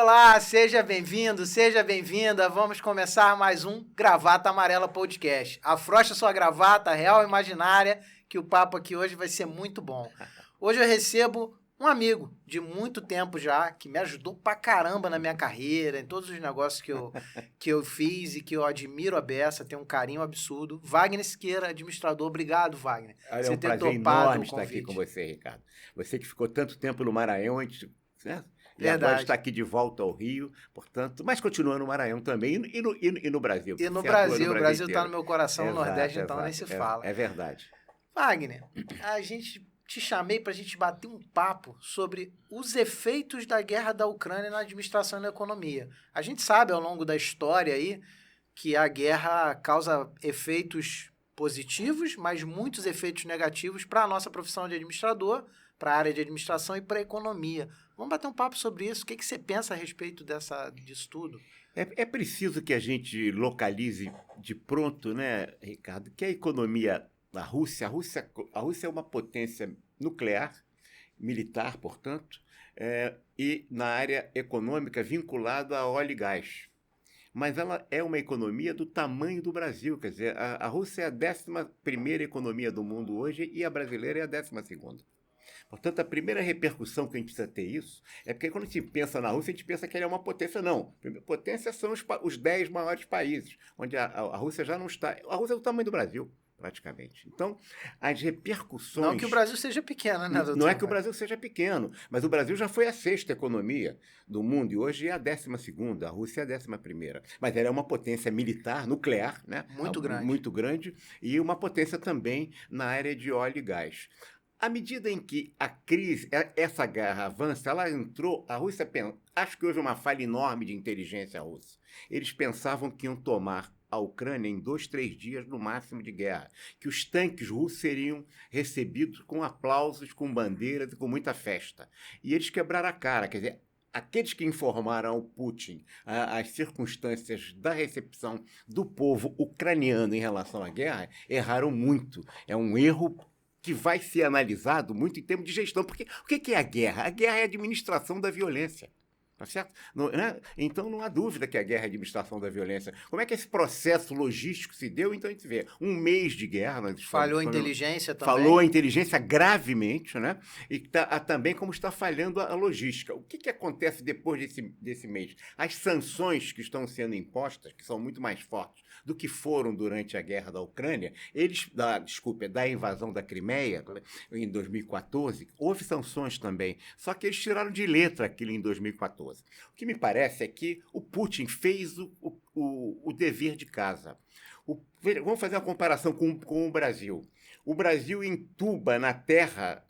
Olá, seja bem-vindo, seja bem-vinda. Vamos começar mais um Gravata Amarela Podcast. Afrouxa sua gravata, real ou imaginária, que o papo aqui hoje vai ser muito bom. Hoje eu recebo um amigo de muito tempo já, que me ajudou pra caramba na minha carreira, em todos os negócios que eu fiz e que eu admiro a beça, tenho um carinho absurdo. Wagner Siqueira, administrador. Obrigado, Wagner. Olha, é Você um ter prazer topado enorme o estar aqui com convite. você, Ricardo. Você que ficou tanto tempo no Maranhão antes, né? E agora está Verdade. aqui de volta ao Rio, portanto, mas continua no Maranhão também e no Brasil. E no Você atua no Brasil, o Brasil Brasil tá no inteiro. meu coração, o Nordeste Exato, então nem se exato. fala. É verdade. Wagner, a gente te chamei para a gente bater um papo sobre os efeitos da guerra da Ucrânia na administração e na economia. A gente sabe ao longo da história aí que a guerra causa efeitos positivos, mas muitos efeitos negativos para a nossa profissão de administrador, para a área de administração e para a economia. Vamos bater um papo sobre isso. O que você pensa a respeito disso tudo? É preciso que a gente localize de pronto, né, Ricardo, que a economia da Rússia é uma potência nuclear, militar, portanto, e na área econômica vinculada a óleo e gás. Mas ela é uma economia do tamanho do Brasil, quer dizer, a Rússia é a 11ª economia do mundo hoje e a brasileira é a 12ª. Portanto, a primeira repercussão que a gente precisa ter isso é porque quando a gente pensa na Rússia, a gente pensa que ela é uma potência. Não. A primeira potência são os 10 maiores países, onde a Rússia já não está. A Rússia é do tamanho do Brasil, praticamente. Então, as repercussões... Não que o Brasil seja pequeno, né, doutor? Não é que o Brasil seja pequeno, mas o Brasil já foi a 6ª economia do mundo e hoje é a 12ª, a Rússia é a 11ª. Mas ela é uma potência militar, nuclear, né? Muito grande. Muito grande, e uma potência também na área de óleo e gás. À medida em que a crise, essa guerra avança, ela entrou, a Rússia, acho que houve uma falha enorme de inteligência russa. Eles pensavam que iam tomar a Ucrânia em 2, 3 dias no máximo de guerra, que os tanques russos seriam recebidos com aplausos, com bandeiras e com muita festa. E eles quebraram a cara, quer dizer, aqueles que informaram ao Putin as circunstâncias da recepção do povo ucraniano em relação à guerra erraram muito. É um erro que vai ser analisado muito em termos de gestão. Porque o que é a guerra? A guerra é a administração da violência. Tá certo? Não, né? Então não há dúvida que a guerra é a administração da violência. Como é que esse processo logístico se deu? Então a gente vê um mês de guerra. Falhou a inteligência também. Falou a inteligência gravemente, né? E também como está falhando a logística. O que acontece depois desse mês? As sanções que estão sendo impostas, que são muito mais fortes do que foram durante a guerra da Ucrânia, da invasão da Crimeia em 2014, houve sanções também, só que eles tiraram de letra aquilo em 2014. O que me parece é que o Putin fez o dever de casa. Vamos fazer uma comparação com o Brasil. O Brasil entuba na terra,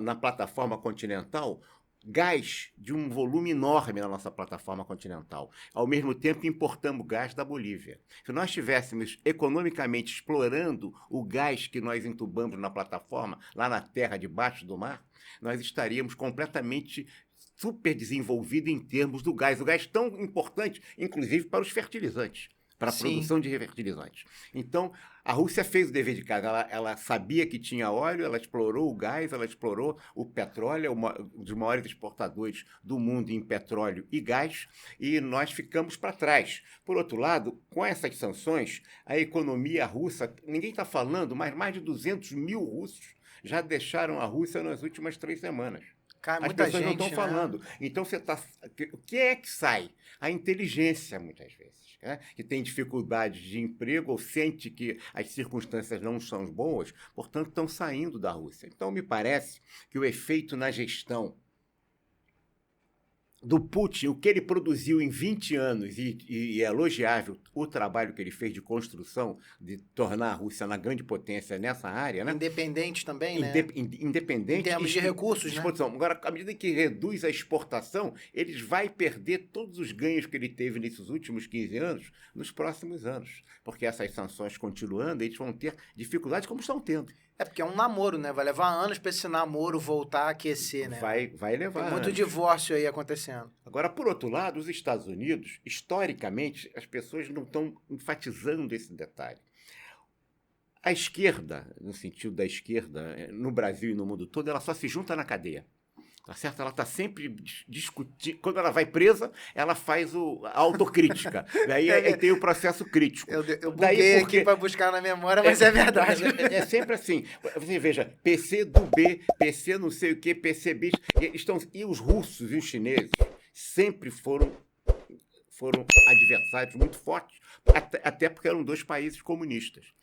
na plataforma continental, gás de um volume enorme na nossa plataforma continental. Ao mesmo tempo, importamos gás da Bolívia. Se nós estivéssemos economicamente explorando o gás que nós entubamos na plataforma, lá na terra debaixo do mar, nós estaríamos completamente super desenvolvido em termos do gás. O gás tão importante, inclusive, para os fertilizantes, para a produção de fertilizantes. Então, a Rússia fez o dever de casa. Ela sabia que tinha óleo, ela explorou o gás, ela explorou o petróleo, um dos maiores exportadores do mundo em petróleo e gás, e nós ficamos para trás. Por outro lado, com essas sanções, a economia russa, ninguém está falando, mas mais de 200 mil russos já deixaram a Rússia nas últimas 3 semanas. As pessoas não estão falando. Então, o que é que sai? A inteligência, muitas vezes, né? Que tem dificuldades de emprego ou sente que as circunstâncias não são boas, portanto, estão saindo da Rússia. Então, me parece que o efeito na gestão do Putin, o que ele produziu em 20 anos, e é elogiável o trabalho que ele fez de construção, de tornar a Rússia na grande potência nessa área, né? Independente também, né? Independente. Em termos de recursos, né? Agora, à medida que reduz a exportação, ele vai perder todos os ganhos que ele teve nesses últimos 15 anos, nos próximos anos. Porque essas sanções continuando, eles vão ter dificuldades como estão tendo. É porque é um namoro, né? Vai levar anos para esse namoro voltar a aquecer, né? Vai levar Tem muito anos. divórcio aí acontecendo. Agora, por outro lado, os Estados Unidos, historicamente, as pessoas não estão enfatizando esse detalhe. A esquerda, no sentido da esquerda, no Brasil e no mundo todo, ela só se junta na cadeia. Tá certo? Ela está sempre discutindo. Quando ela vai presa, ela faz a autocrítica. Aí tem o processo crítico. Eu buguei aqui para buscar na memória, mas é verdade. É sempre assim. Você veja, PC do B, PC não sei o quê, PC bis. E os russos e os chineses sempre foram adversários muito fortes, até porque eram dois países comunistas.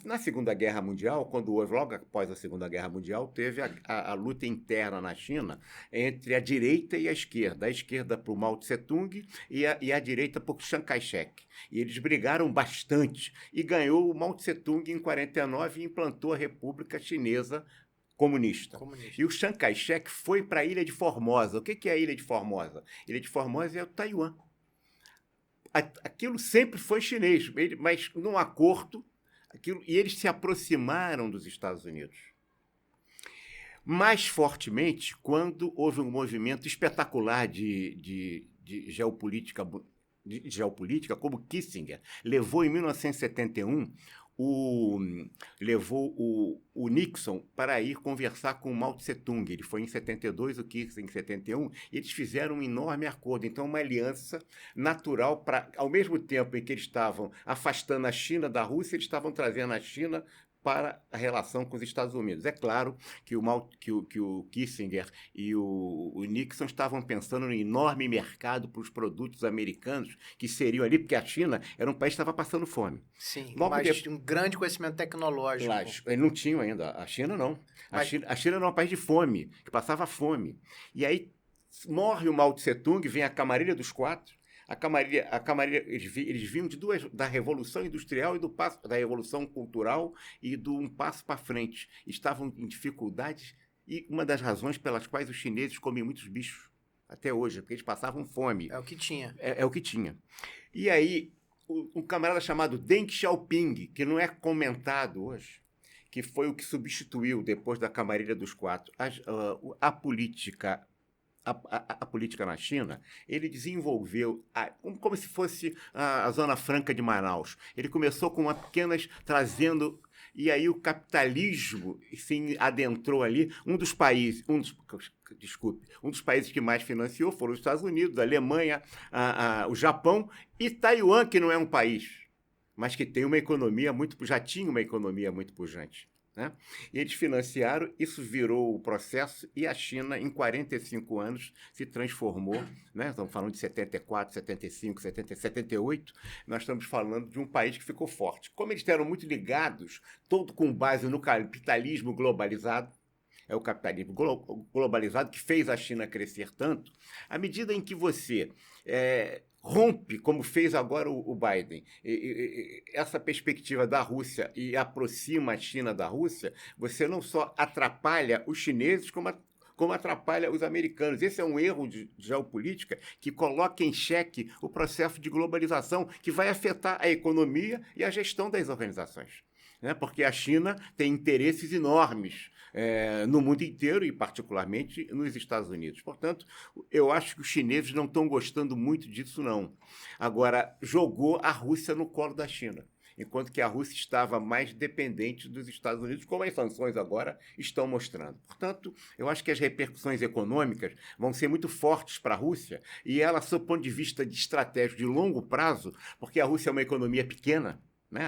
Na Segunda Guerra Mundial, logo após a Segunda Guerra Mundial, teve a luta interna na China entre a direita e a esquerda para o Mao Tse-tung e a direita para o Chiang Kai-shek. E eles brigaram bastante e ganhou o Mao Tse-tung em 1949 e implantou a República Chinesa comunista. E o Chiang Kai-shek foi para a Ilha de Formosa. O que é a Ilha de Formosa? A Ilha de Formosa é o Taiwan. Aquilo sempre foi chinês, mas num acordo, e eles se aproximaram dos Estados Unidos. Mais fortemente, quando houve um movimento espetacular de geopolítica, como Kissinger levou em 1971 levou o Nixon para ir conversar com o Mao Tse-tung. Ele foi em 72, o Kissinger em 71, e eles fizeram um enorme acordo. Então, uma aliança natural para, ao mesmo tempo em que eles estavam afastando a China da Rússia, eles estavam trazendo a China para a relação com os Estados Unidos. É claro que o Kissinger e o Nixon estavam pensando no enorme mercado para os produtos americanos que seriam ali, porque a China era um país que estava passando fome. Sim, mas tinha um grande conhecimento tecnológico. Eles não tinham ainda. A China não. A China era um país de fome, que passava fome. E aí morre o Mao Tse-tung, vem a Camarilha dos Quatro. A camarilha, eles vinham da Revolução Industrial e da Revolução Cultural e do um passo para frente. Estavam em dificuldades e uma das razões pelas quais os chineses comem muitos bichos até hoje, porque eles passavam fome. É o que tinha. É o que tinha. E aí, um camarada chamado Deng Xiaoping, que não é comentado hoje, que foi o que substituiu, depois da Camarilha dos Quatro, a política na China. Ele desenvolveu como se fosse a Zona Franca de Manaus. Ele começou com trazendo, e aí o capitalismo se adentrou ali. Um dos países que mais financiou foram os Estados Unidos, a Alemanha, o Japão e Taiwan, que não é um país, mas que tem já tinha uma economia muito pujante. Né? E eles financiaram, isso virou o processo, e a China, em 45 anos, se transformou, né? Estamos falando de 74, 75, 78, nós estamos falando de um país que ficou forte. Como eles eram muito ligados, todo com base no capitalismo globalizado, é o capitalismo globalizado que fez a China crescer tanto, à medida em que você rompe, como fez agora o Biden, essa perspectiva da Rússia e aproxima a China da Rússia, você não só atrapalha os chineses, como atrapalha os americanos. Esse é um erro de geopolítica que coloca em xeque o processo de globalização que vai afetar a economia e a gestão das organizações. Né? Porque a China tem interesses enormes no mundo inteiro e particularmente nos Estados Unidos. Portanto, eu acho que os chineses não estão gostando muito disso, não. Agora, jogou a Rússia no colo da China, enquanto que a Rússia estava mais dependente dos Estados Unidos, como as sanções agora estão mostrando. Portanto, eu acho que as repercussões econômicas vão ser muito fortes para a Rússia, e ela, sob o ponto de vista de estratégia de longo prazo, porque a Rússia é uma economia pequena, né?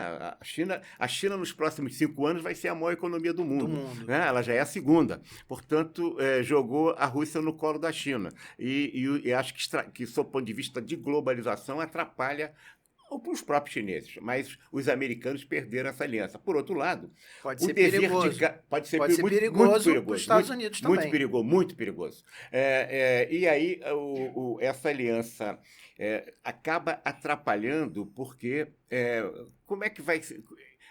A China, nos próximos 5 anos, vai ser a maior economia do mundo. Né? Ela já é a segunda. Portanto, jogou a Rússia no colo da China. E acho que, sob o ponto de vista de globalização, atrapalha os próprios chineses. Mas os americanos perderam essa aliança. Por outro lado, pode ser perigoso para os Estados Unidos também. Muito perigoso. E aí, essa aliança acaba atrapalhando, porque como é que vai ser?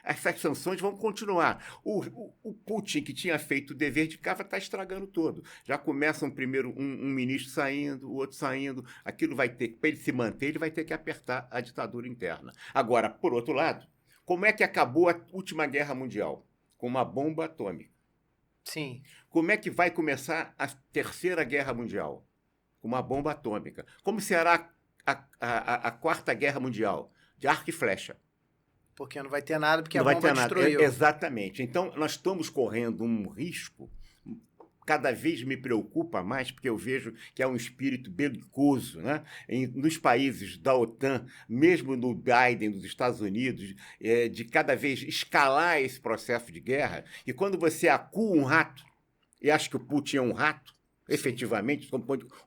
Essas sanções vão continuar. O Putin, que tinha feito o dever de casa, está estragando todo. Já começa primeiro um ministro saindo, o outro saindo. Aquilo vai ter, para ele se manter, ele vai ter que apertar a ditadura interna. Agora, por outro lado, como é que acabou a última guerra mundial? Com uma bomba atômica. Sim. Como é que vai começar a terceira guerra mundial? Com uma bomba atômica. Como será a quarta guerra mundial? De arco e flecha. Porque não vai ter nada, porque a bomba destruiu. Exatamente. Então, nós estamos correndo um risco cada vez me preocupa mais, porque eu vejo que é um espírito belicoso, né? Nos países da OTAN, mesmo no Biden, dos Estados Unidos, de cada vez escalar esse processo de guerra. E quando você acua um rato, e acho que o Putin é um rato, efetivamente,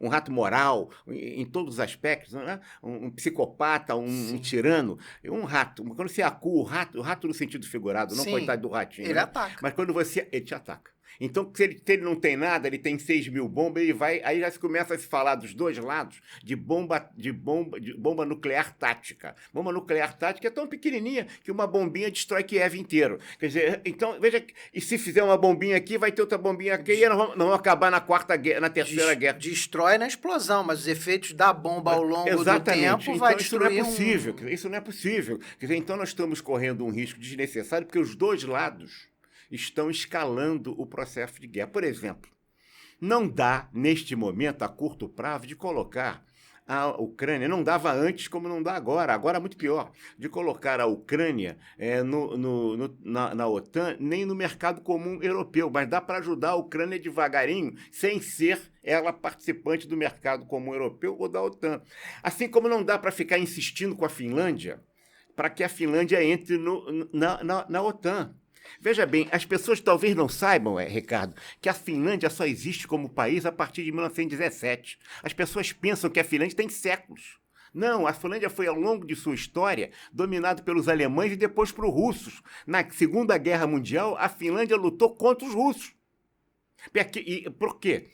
um rato moral, em todos os aspectos, né? Um psicopata, um tirano, um rato. Quando você acua o rato no sentido figurado, não coitado do ratinho. Ele né? ataca. Mas quando ele te ataca. Então, se ele não tem nada, ele tem 6.000 bombas, ele vai. Aí já se começa a se falar dos dois lados de bomba nuclear tática. Bomba nuclear tática é tão pequenininha que uma bombinha destrói Kiev inteiro. Quer dizer, então, veja, e se fizer uma bombinha aqui, vai ter outra bombinha aqui, e nós vamos acabar na terceira guerra. Destrói na explosão, mas os efeitos da bomba ao longo do tempo vai destruir. Isso não é possível. Isso não é possível. Quer dizer, então nós estamos correndo um risco desnecessário, porque os dois lados estão escalando o processo de guerra. Por exemplo, não dá, neste momento, a curto prazo, de colocar a Ucrânia, não dava antes como não dá agora é muito pior, de colocar a Ucrânia na OTAN, nem no mercado comum europeu, mas dá para ajudar a Ucrânia devagarinho, sem ser ela participante do mercado comum europeu ou da OTAN. Assim como não dá para ficar insistindo com a Finlândia, para que a Finlândia entre na OTAN. Veja bem, as pessoas talvez não saibam, Ricardo, que a Finlândia só existe como país a partir de 1917. As pessoas pensam que a Finlândia tem séculos. Não, a Finlândia foi, ao longo de sua história, dominada pelos alemães e depois por russos. Na Segunda Guerra Mundial, a Finlândia lutou contra os russos. Por quê?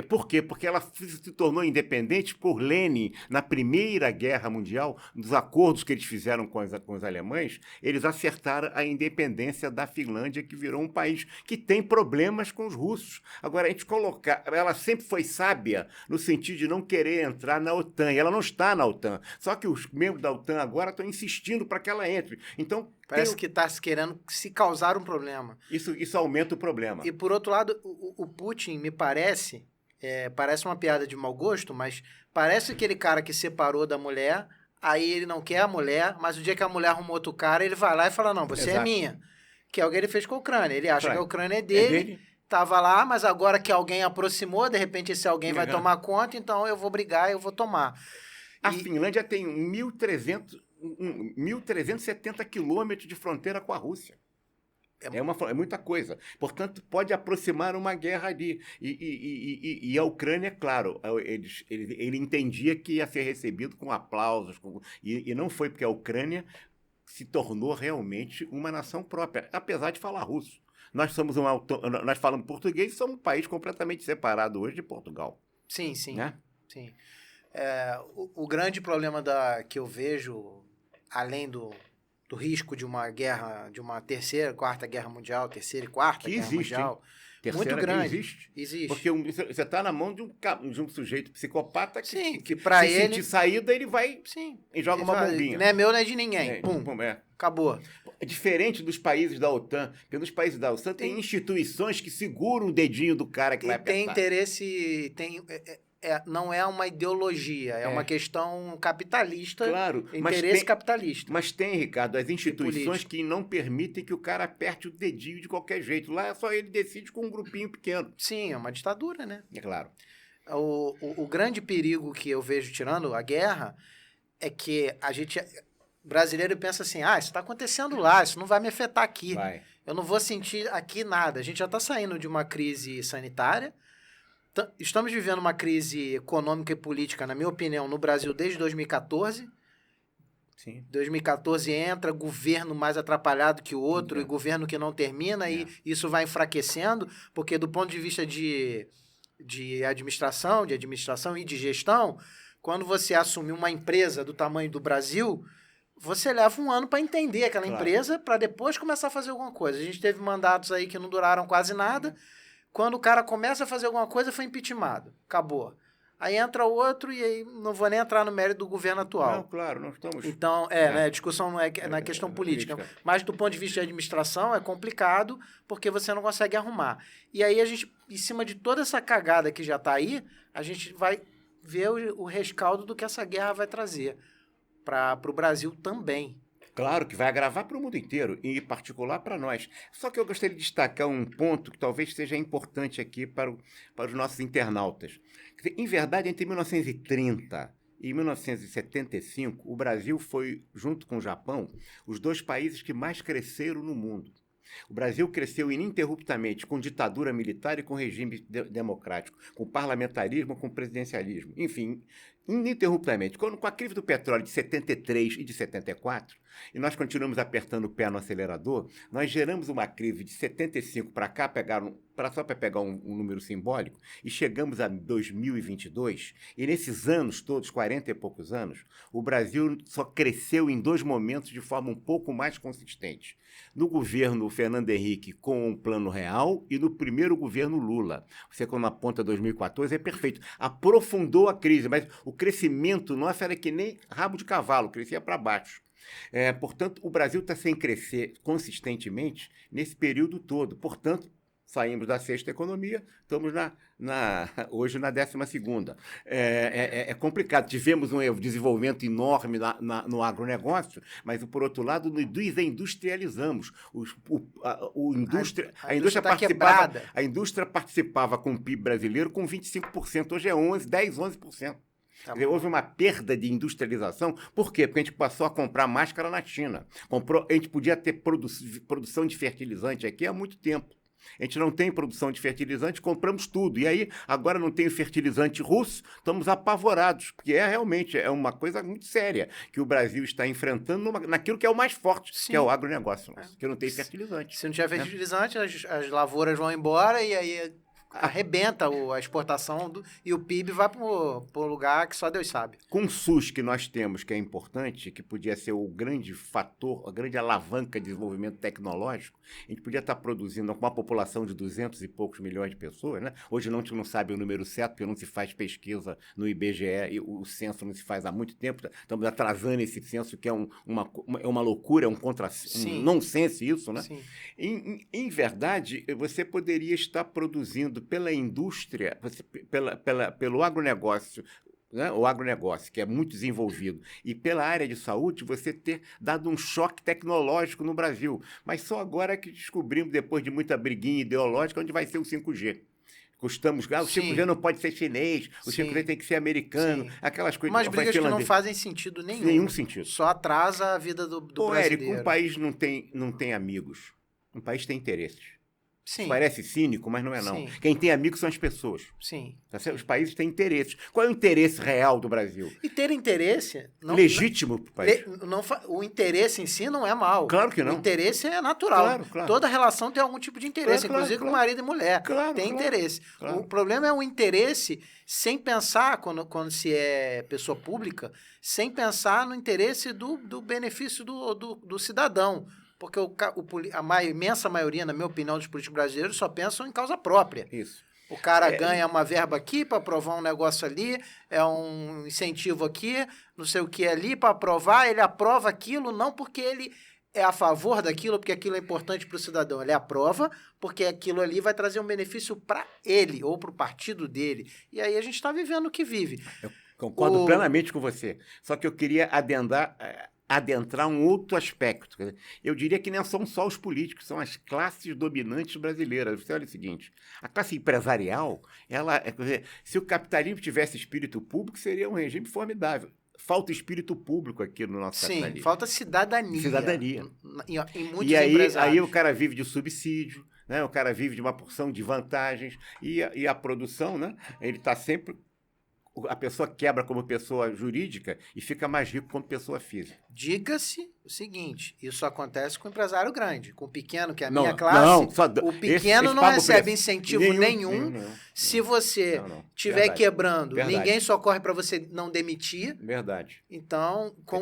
Por quê? Porque ela se tornou independente por Lenin na Primeira Guerra Mundial, nos acordos que eles fizeram com os alemães, eles acertaram a independência da Finlândia, que virou um país que tem problemas com os russos. Agora, a gente ela sempre foi sábia no sentido de não querer entrar na OTAN, e ela não está na OTAN. Só que os membros da OTAN agora estão insistindo para que ela entre. Então, parece que está se querendo se causar um problema. Isso aumenta o problema. E, por outro lado, o Putin, me parece uma piada de mau gosto, mas parece aquele cara que separou da mulher, aí ele não quer a mulher, mas o dia que a mulher arrumou outro cara, ele vai lá e fala, não, você é minha. Que é o que ele fez com a Ucrânia. Ele acha que a Ucrânia é dele, tava lá, mas agora que alguém aproximou, de repente esse alguém vai tomar conta, então eu vou brigar, eu vou tomar. A Finlândia tem 1.370 quilômetros de fronteira com a Rússia. É muita coisa. Portanto, pode aproximar uma guerra ali. E a Ucrânia, claro, ele entendia que ia ser recebido com aplausos. E não foi, porque a Ucrânia se tornou realmente uma nação própria, apesar de falar russo. Nós falamos português e somos um país completamente separado hoje de Portugal. Sim, sim. Né? Sim. O grande problema que eu vejo, além do risco de uma guerra, de uma terceira, quarta guerra mundial, terceira e quarta guerra mundial, muito grande. Existe. Porque você está na mão de um sujeito psicopata que para ele sentir saída, ele vai e joga uma bombinha. Não é meu, não é de ninguém. Pum. Acabou. É diferente dos países da OTAN, porque nos países da OTAN tem instituições que seguram o dedinho do cara que vai apertar. Tem interesse, não é uma ideologia, é uma questão capitalista, interesse capitalista. Mas tem, Ricardo, as instituições que não permitem que o cara aperte o dedinho de qualquer jeito. Lá só ele decide com um grupinho pequeno. Sim, é uma ditadura, né? É claro. O grande perigo que eu vejo tirando a guerra é que o brasileiro pensa assim, isso está acontecendo lá, isso não vai me afetar aqui. Eu não vou sentir aqui nada. A gente já está saindo de uma crise sanitária. Estamos vivendo uma crise econômica e política, na minha opinião, no Brasil desde 2014. Sim. 2014 entra governo mais atrapalhado que o outro e governo que não termina e isso vai enfraquecendo, porque do ponto de vista de administração e de gestão, quando você assume uma empresa do tamanho do Brasil, você leva um ano para entender aquela empresa para depois começar a fazer alguma coisa. A gente teve mandatos aí que não duraram quase nada. Quando o cara começa a fazer alguma coisa, foi impeachmentado. Acabou. Aí entra outro e aí não vou nem entrar no mérito do governo atual. Não, claro, não estamos... Então, né, a discussão não é na questão política. Mas do ponto de vista de administração é complicado porque você não consegue arrumar. E aí a gente, em cima de toda essa cagada que já está aí, a gente vai ver o rescaldo do que essa guerra vai trazer para o Brasil também. Claro que vai agravar para o mundo inteiro, e em particular para nós. Só que eu gostaria de destacar um ponto que talvez seja importante aqui para os nossos internautas. Quer dizer, em verdade, entre 1930 e 1975, o Brasil foi, junto com o Japão, os dois países que mais cresceram no mundo. O Brasil cresceu ininterruptamente com ditadura militar e com regime democrático, com parlamentarismo, com presidencialismo, enfim, ininterruptamente. Com a crise do petróleo de 73 e de 74, e nós continuamos apertando o pé no acelerador, nós geramos uma crise de 75 para cá, só para pegar um número simbólico, e chegamos a 2022, e nesses anos todos, 40 e poucos anos, o Brasil só cresceu em dois momentos de forma um pouco mais consistente. No governo Fernando Henrique com o Plano Real e no primeiro governo Lula. Você, quando aponta 2014, é perfeito. Aprofundou a crise, mas o crescimento nosso era que nem rabo de cavalo, crescia para baixo. Portanto, o Brasil está sem crescer consistentemente nesse período todo. Portanto, saímos da sexta economia, estamos hoje na 12ª. É complicado. Tivemos um desenvolvimento enorme no agronegócio, mas, por outro lado, nos desindustrializamos. A indústria participava com o PIB brasileiro com 25%. Hoje é 10-11%. Tá, houve uma perda de industrialização. Por quê? Porque a gente passou a comprar máscara na China. A gente podia ter produção de fertilizante aqui há muito tempo. A gente não tem produção de fertilizante, compramos tudo. E aí, agora não tem o fertilizante russo, estamos apavorados, porque realmente uma coisa muito séria que o Brasil está enfrentando naquilo que é o mais forte, Sim. que é o agronegócio, que não tem fertilizante. Se não tiver fertilizante, as lavouras vão embora e aí arrebenta a exportação e o PIB vai para um lugar que só Deus sabe. Com o SUS que nós temos, que é importante, que podia ser o grande fator, a grande alavanca de desenvolvimento tecnológico, a gente podia estar produzindo com uma população de 200 e poucos milhões de pessoas, né? Hoje a gente não sabe o número certo, porque não se faz pesquisa no IBGE, e o censo não se faz há muito tempo, estamos atrasando esse censo, que é uma loucura, é um nonsense isso, né? Sim. Em verdade, você poderia estar produzindo pela indústria, pelo agronegócio, né? O agronegócio, que é muito desenvolvido, e pela área de saúde, você ter dado um choque tecnológico no Brasil. Mas só agora que descobrimos, depois de muita briguinha ideológica, onde vai ser o 5G. O 5G não pode ser chinês, o 5G tem que ser americano, aquelas coisas. Mas brigas que não fazem sentido nenhum. Nenhum sentido. Só atrasa a vida do brasileiro. Érico, um país não tem amigos. Um país tem interesses. Sim. Parece cínico, mas não é não. Sim. Quem tem amigos são as pessoas. Sim. Os países têm interesses. Qual é o interesse real do Brasil? E ter interesse... legítimo para o país. O interesse em si não é mal. Claro que não. O interesse é natural. Claro. Toda relação tem algum tipo de interesse, inclusive com marido e mulher. Tem interesse. Claro. O problema é o interesse sem pensar, quando se é pessoa pública, sem pensar no interesse do benefício do cidadão. Porque a imensa maioria, na minha opinião, dos políticos brasileiros só pensam em causa própria. Isso. O cara ganha uma verba aqui para aprovar um negócio ali, é um incentivo aqui, não sei o que ali para aprovar, ele aprova aquilo não porque ele é a favor daquilo, porque aquilo é importante para o cidadão. Ele aprova porque aquilo ali vai trazer um benefício para ele ou para o partido dele. E aí a gente está vivendo o que vive. Eu concordo plenamente com você. Só que eu queria adentrar um outro aspecto. Eu diria que não são só os políticos, são as classes dominantes brasileiras. Você olha o seguinte, a classe empresarial, se o capitalismo tivesse espírito público, seria um regime formidável. Falta espírito público aqui no nosso capitalismo. Sim, falta cidadania. Em muitos empresários. Aí o cara vive de subsídio, né? O cara vive de uma porção de vantagens, e a produção, né? Ele está sempre... A pessoa quebra como pessoa jurídica e fica mais rico como pessoa física. Diga-se o seguinte, isso acontece com o empresário grande. Com o pequeno, que é a minha classe, o pequeno não recebe incentivo nenhum. Se você estiver quebrando, ninguém socorre para você não demitir. Verdade. Então, com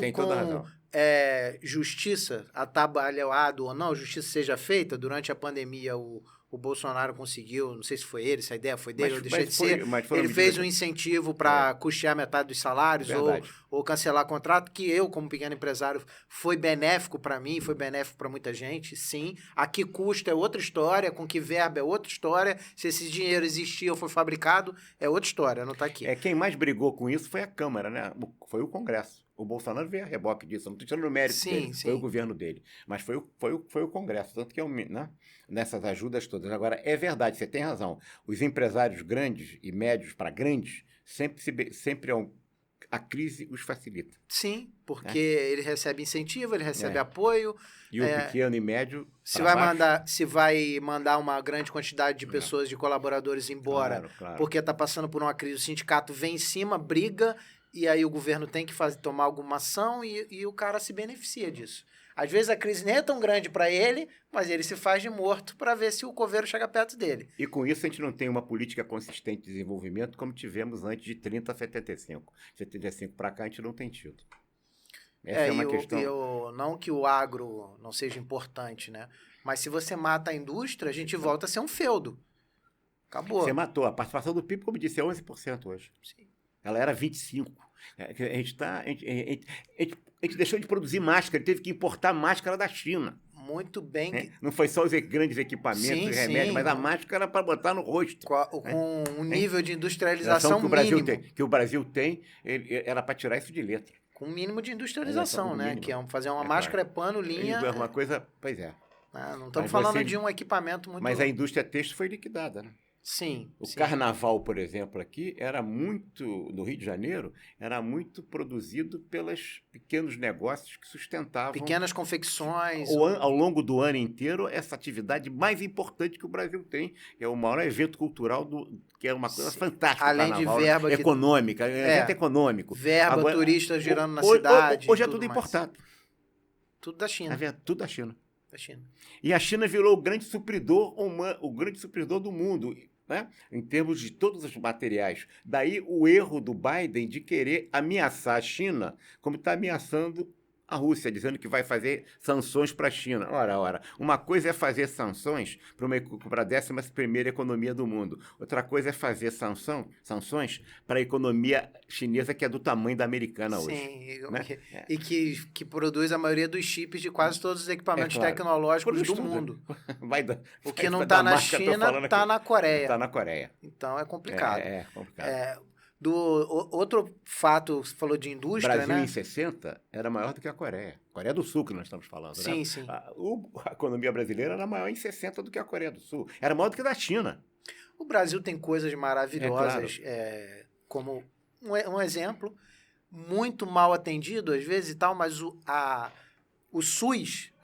justiça, atabalhoado ou não, justiça seja feita, durante a pandemia o Bolsonaro conseguiu, não sei se foi ele, se a ideia foi dele, ou deixou de ser, ele fez um incentivo para custear metade dos salários, ou cancelar contrato, que eu, como pequeno empresário, foi benéfico para mim, foi benéfico para muita gente, sim. A que custo é outra história, com que verba é outra história, se esse dinheiro existia ou foi fabricado, é outra história, não está aqui. Quem mais brigou com isso foi a Câmara, né? Foi o Congresso. O Bolsonaro veio a reboque disso, eu não estou tirando o mérito dele, foi o governo dele. Mas foi o Congresso, tanto que né? Nessas ajudas todas. Agora, é verdade, você tem razão. Os empresários grandes e médios para grandes, sempre a crise os facilita. Sim, porque ele recebe incentivo, ele recebe apoio. E o pequeno e médio. Se vai mandar uma grande quantidade de pessoas, de colaboradores embora, claro. Porque está passando por uma crise, o sindicato vem em cima, briga, e aí o governo tem que tomar alguma ação e o cara se beneficia disso. Às vezes a crise nem é tão grande para ele, mas ele se faz de morto para ver se o coveiro chega perto dele. E com isso a gente não tem uma política consistente de desenvolvimento como tivemos antes de 30 a 75. 75 para cá a gente não tem tido. Essa é uma questão. Não que o agro não seja importante, né? Mas se você mata a indústria, a gente volta a ser um feudo. Acabou. Você matou. A participação do PIB, como disse, é 11% hoje. Sim. Ela era 25%. A gente deixou de produzir máscara, teve que importar máscara da China. Muito bem. Não foi só os grandes equipamentos e remédios, mas a máscara para botar no rosto. Com um nível de industrialização mínimo. Que o Brasil tem, era para tirar isso de letra. Com um mínimo de industrialização, né? Mínimo. Que é fazer uma máscara, pano, linha... É uma coisa... Pois é. Não estamos falando de um equipamento muito... Mas a indústria têxtil foi liquidada, né? Sim. O carnaval, por exemplo, aqui, no Rio de Janeiro, era muito produzido pelos pequenos negócios que sustentavam... Pequenas confecções. Ao longo do ano inteiro, essa atividade mais importante que o Brasil tem. É o maior evento cultural, que é uma coisa fantástica. Além carnaval, de verba... econômica, evento econômico. Verba, agora, turistas girando na cidade. Hoje é tudo importado. Tudo da China. Tudo da China. China. E a China virou o grande supridor do mundo, né? Em termos de todos os materiais. Daí o erro do Biden de querer ameaçar a China como está ameaçando a Rússia, dizendo que vai fazer sanções para a China. Ora, uma coisa é fazer sanções para a 11ª economia do mundo. Outra coisa é fazer sanções para a economia chinesa, que é do tamanho da americana hoje. Sim, né? E que produz a maioria dos chips de quase todos os equipamentos tecnológicos do mundo. O que não está na China está na Coreia. Está na Coreia. Então é complicado. É complicado. Outro fato, você falou de indústria, Brasil, né? Em 60 era maior do que a Coreia. Coreia do Sul que nós estamos falando, sim, né? Sim. A economia brasileira era maior em 60 do que a Coreia do Sul. Era maior do que a da China. O Brasil tem coisas maravilhosas, como um exemplo, muito mal atendido às vezes e tal, mas o SUS...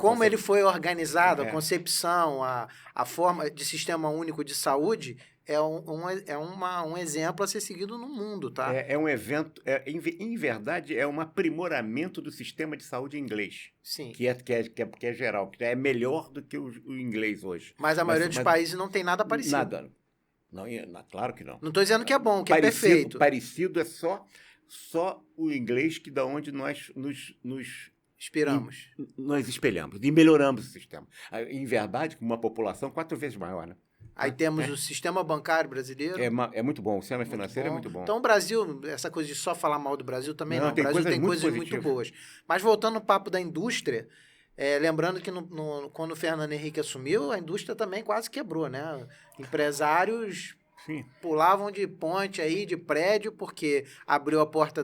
como ele foi organizado, a concepção, a forma de sistema único de saúde é um exemplo a ser seguido no mundo, tá? É um evento, em verdade, é um aprimoramento do sistema de saúde inglês. Sim. Que é geral, que é melhor do que o inglês hoje. Mas a maioria dos países não tem nada parecido. Nada. Não, claro que não. Não estou dizendo que é bom, que é perfeito. Parecido é só o inglês que da onde nós nos inspiramos. Nós espelhamos e melhoramos o sistema. Em verdade, com uma população 4 vezes maior, né? Aí temos o sistema bancário brasileiro. É muito bom, o sistema financeiro é muito bom. Então o Brasil, essa coisa de só falar mal do Brasil também não. O Brasil tem coisas muito boas. Mas voltando no papo da indústria, lembrando que quando o Fernando Henrique assumiu, a indústria também quase quebrou, né? Empresários pulavam de ponte aí, de prédio, porque abriu a porta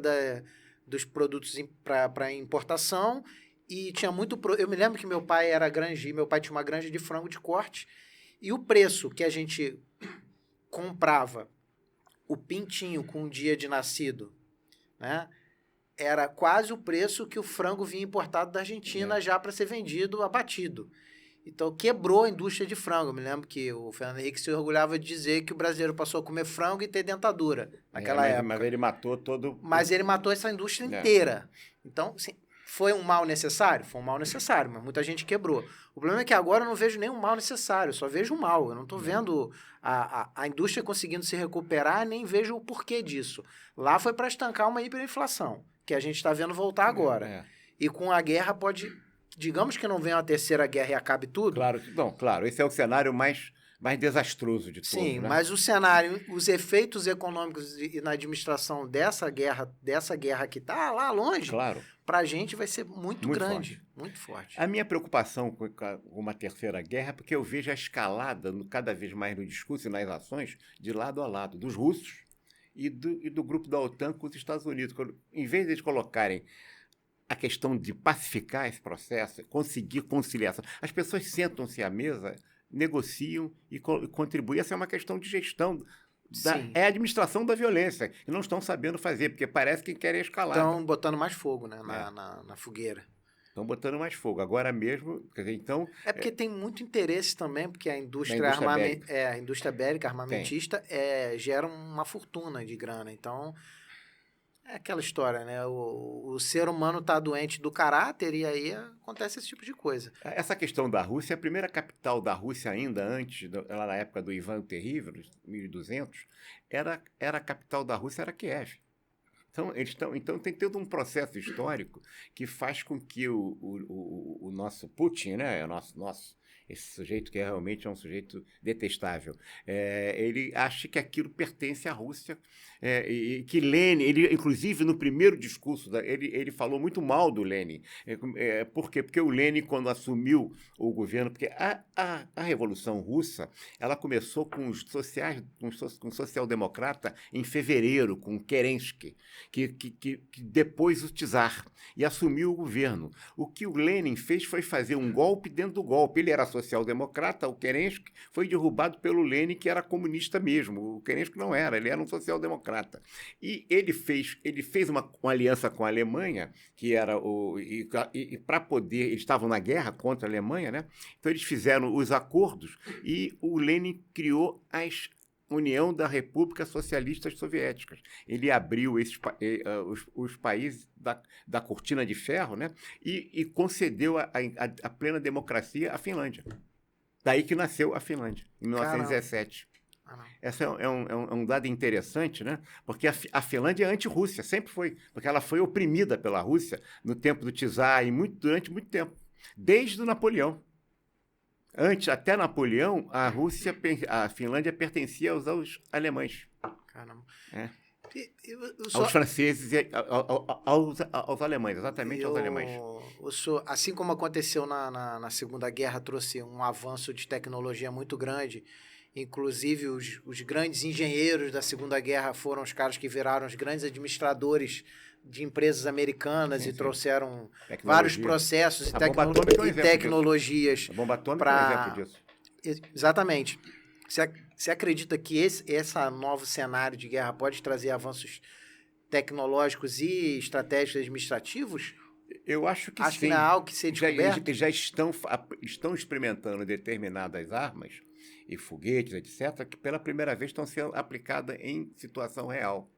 dos produtos para importação e tinha muito... Eu me lembro que meu pai tinha uma granja de frango de corte e o preço que a gente comprava o pintinho com um dia de nascido, né, era quase o preço que o frango vinha importado da Argentina já para ser vendido abatido. Então, quebrou a indústria de frango. Eu me lembro que o Fernando Henrique se orgulhava de dizer que o brasileiro passou a comer frango e ter dentadura naquela época. Mas ele matou Mas ele matou essa indústria inteira. Então, assim, foi um mal necessário? Foi um mal necessário, mas muita gente quebrou. O problema é que agora eu não vejo nenhum mal necessário, eu só vejo o mal. Eu não estou vendo a indústria conseguindo se recuperar, nem vejo o porquê disso. Lá foi para estancar uma hiperinflação, que a gente está vendo voltar agora. E com a guerra pode... Digamos que não venha uma terceira guerra e acabe tudo. Claro, esse é o cenário mais mais desastroso de todos, Sim, né? mas o cenário, os efeitos econômicos e na administração dessa guerra que está lá longe, Claro, para a gente vai ser muito muito grande, forte. muito forte. A minha preocupação com uma terceira guerra é porque eu vejo a escalada cada vez mais no discurso e nas ações de lado a lado, dos russos e do grupo da OTAN com os Estados Unidos. Em vez de eles colocarem a questão de pacificar esse processo, conseguir conciliação, as pessoas sentam-se à mesa, negociam e contribuem. Essa é uma questão de gestão. É a administração da violência, e não estão sabendo fazer, porque parece que querem escalar. Estão botando mais fogo, né, na fogueira. Estão botando mais fogo. Agora mesmo, quer dizer, então... É porque tem muito interesse também, porque a indústria, a indústria bélica armamentista gera uma fortuna de grana. Então, é aquela história, né? O ser humano está doente do caráter e aí acontece esse tipo de coisa. Essa questão da Rússia, a primeira capital da Rússia ainda antes, lá na época do Ivan o Terrível, 1200, a capital da Rússia era Kiev. Então tem todo um processo histórico que faz com que o nosso Putin, né, esse sujeito que realmente é um sujeito detestável, ele acha que aquilo pertence à Rússia, e que Lenin, ele, inclusive no primeiro discurso, ele falou muito mal do Lenin. Por quê? Porque o Lenin, quando assumiu o governo, porque a Revolução Russa, ela começou com os com o social-democrata em fevereiro, com Kerensky, que depois o czar, e assumiu o governo. O que o Lenin fez foi fazer um golpe dentro do golpe. Ele era social-democrata, o Kerensky foi derrubado pelo Lenin, que era comunista mesmo. O Kerensky não era, ele era um social-democrata. E ele fez uma aliança com a Alemanha, que era para poder... Eles estavam na guerra contra a Alemanha, né? Então eles fizeram os acordos e o Lenin criou União da República Socialistas Soviéticas. Ele abriu os países da cortina de ferro, né? E concedeu a plena democracia à Finlândia. Daí que nasceu a Finlândia, em 1917. Esse é um dado interessante, né? Porque a Finlândia é anti-Rússia, sempre foi, porque ela foi oprimida pela Rússia no tempo do czar durante muito tempo, desde o Napoleão. Antes, até Napoleão, a Finlândia pertencia aos alemães. Caramba. Aos franceses e aos alemães, exatamente aos alemães. Assim como aconteceu na Segunda Guerra, trouxe um avanço de tecnologia muito grande. Inclusive, os grandes engenheiros da Segunda Guerra foram os caras que viraram os grandes administradores de empresas americanas e trouxeram vários processos e tecnologias. A bomba atômica é um exemplo disso. Exatamente. Você acredita que esse novo cenário de guerra pode trazer avanços tecnológicos e estratégicos administrativos? Eu acho que sim. Acho que não é algo que seja descoberto. Já estão experimentando determinadas armas e foguetes, etc., que pela primeira vez estão sendo aplicadas em situação real.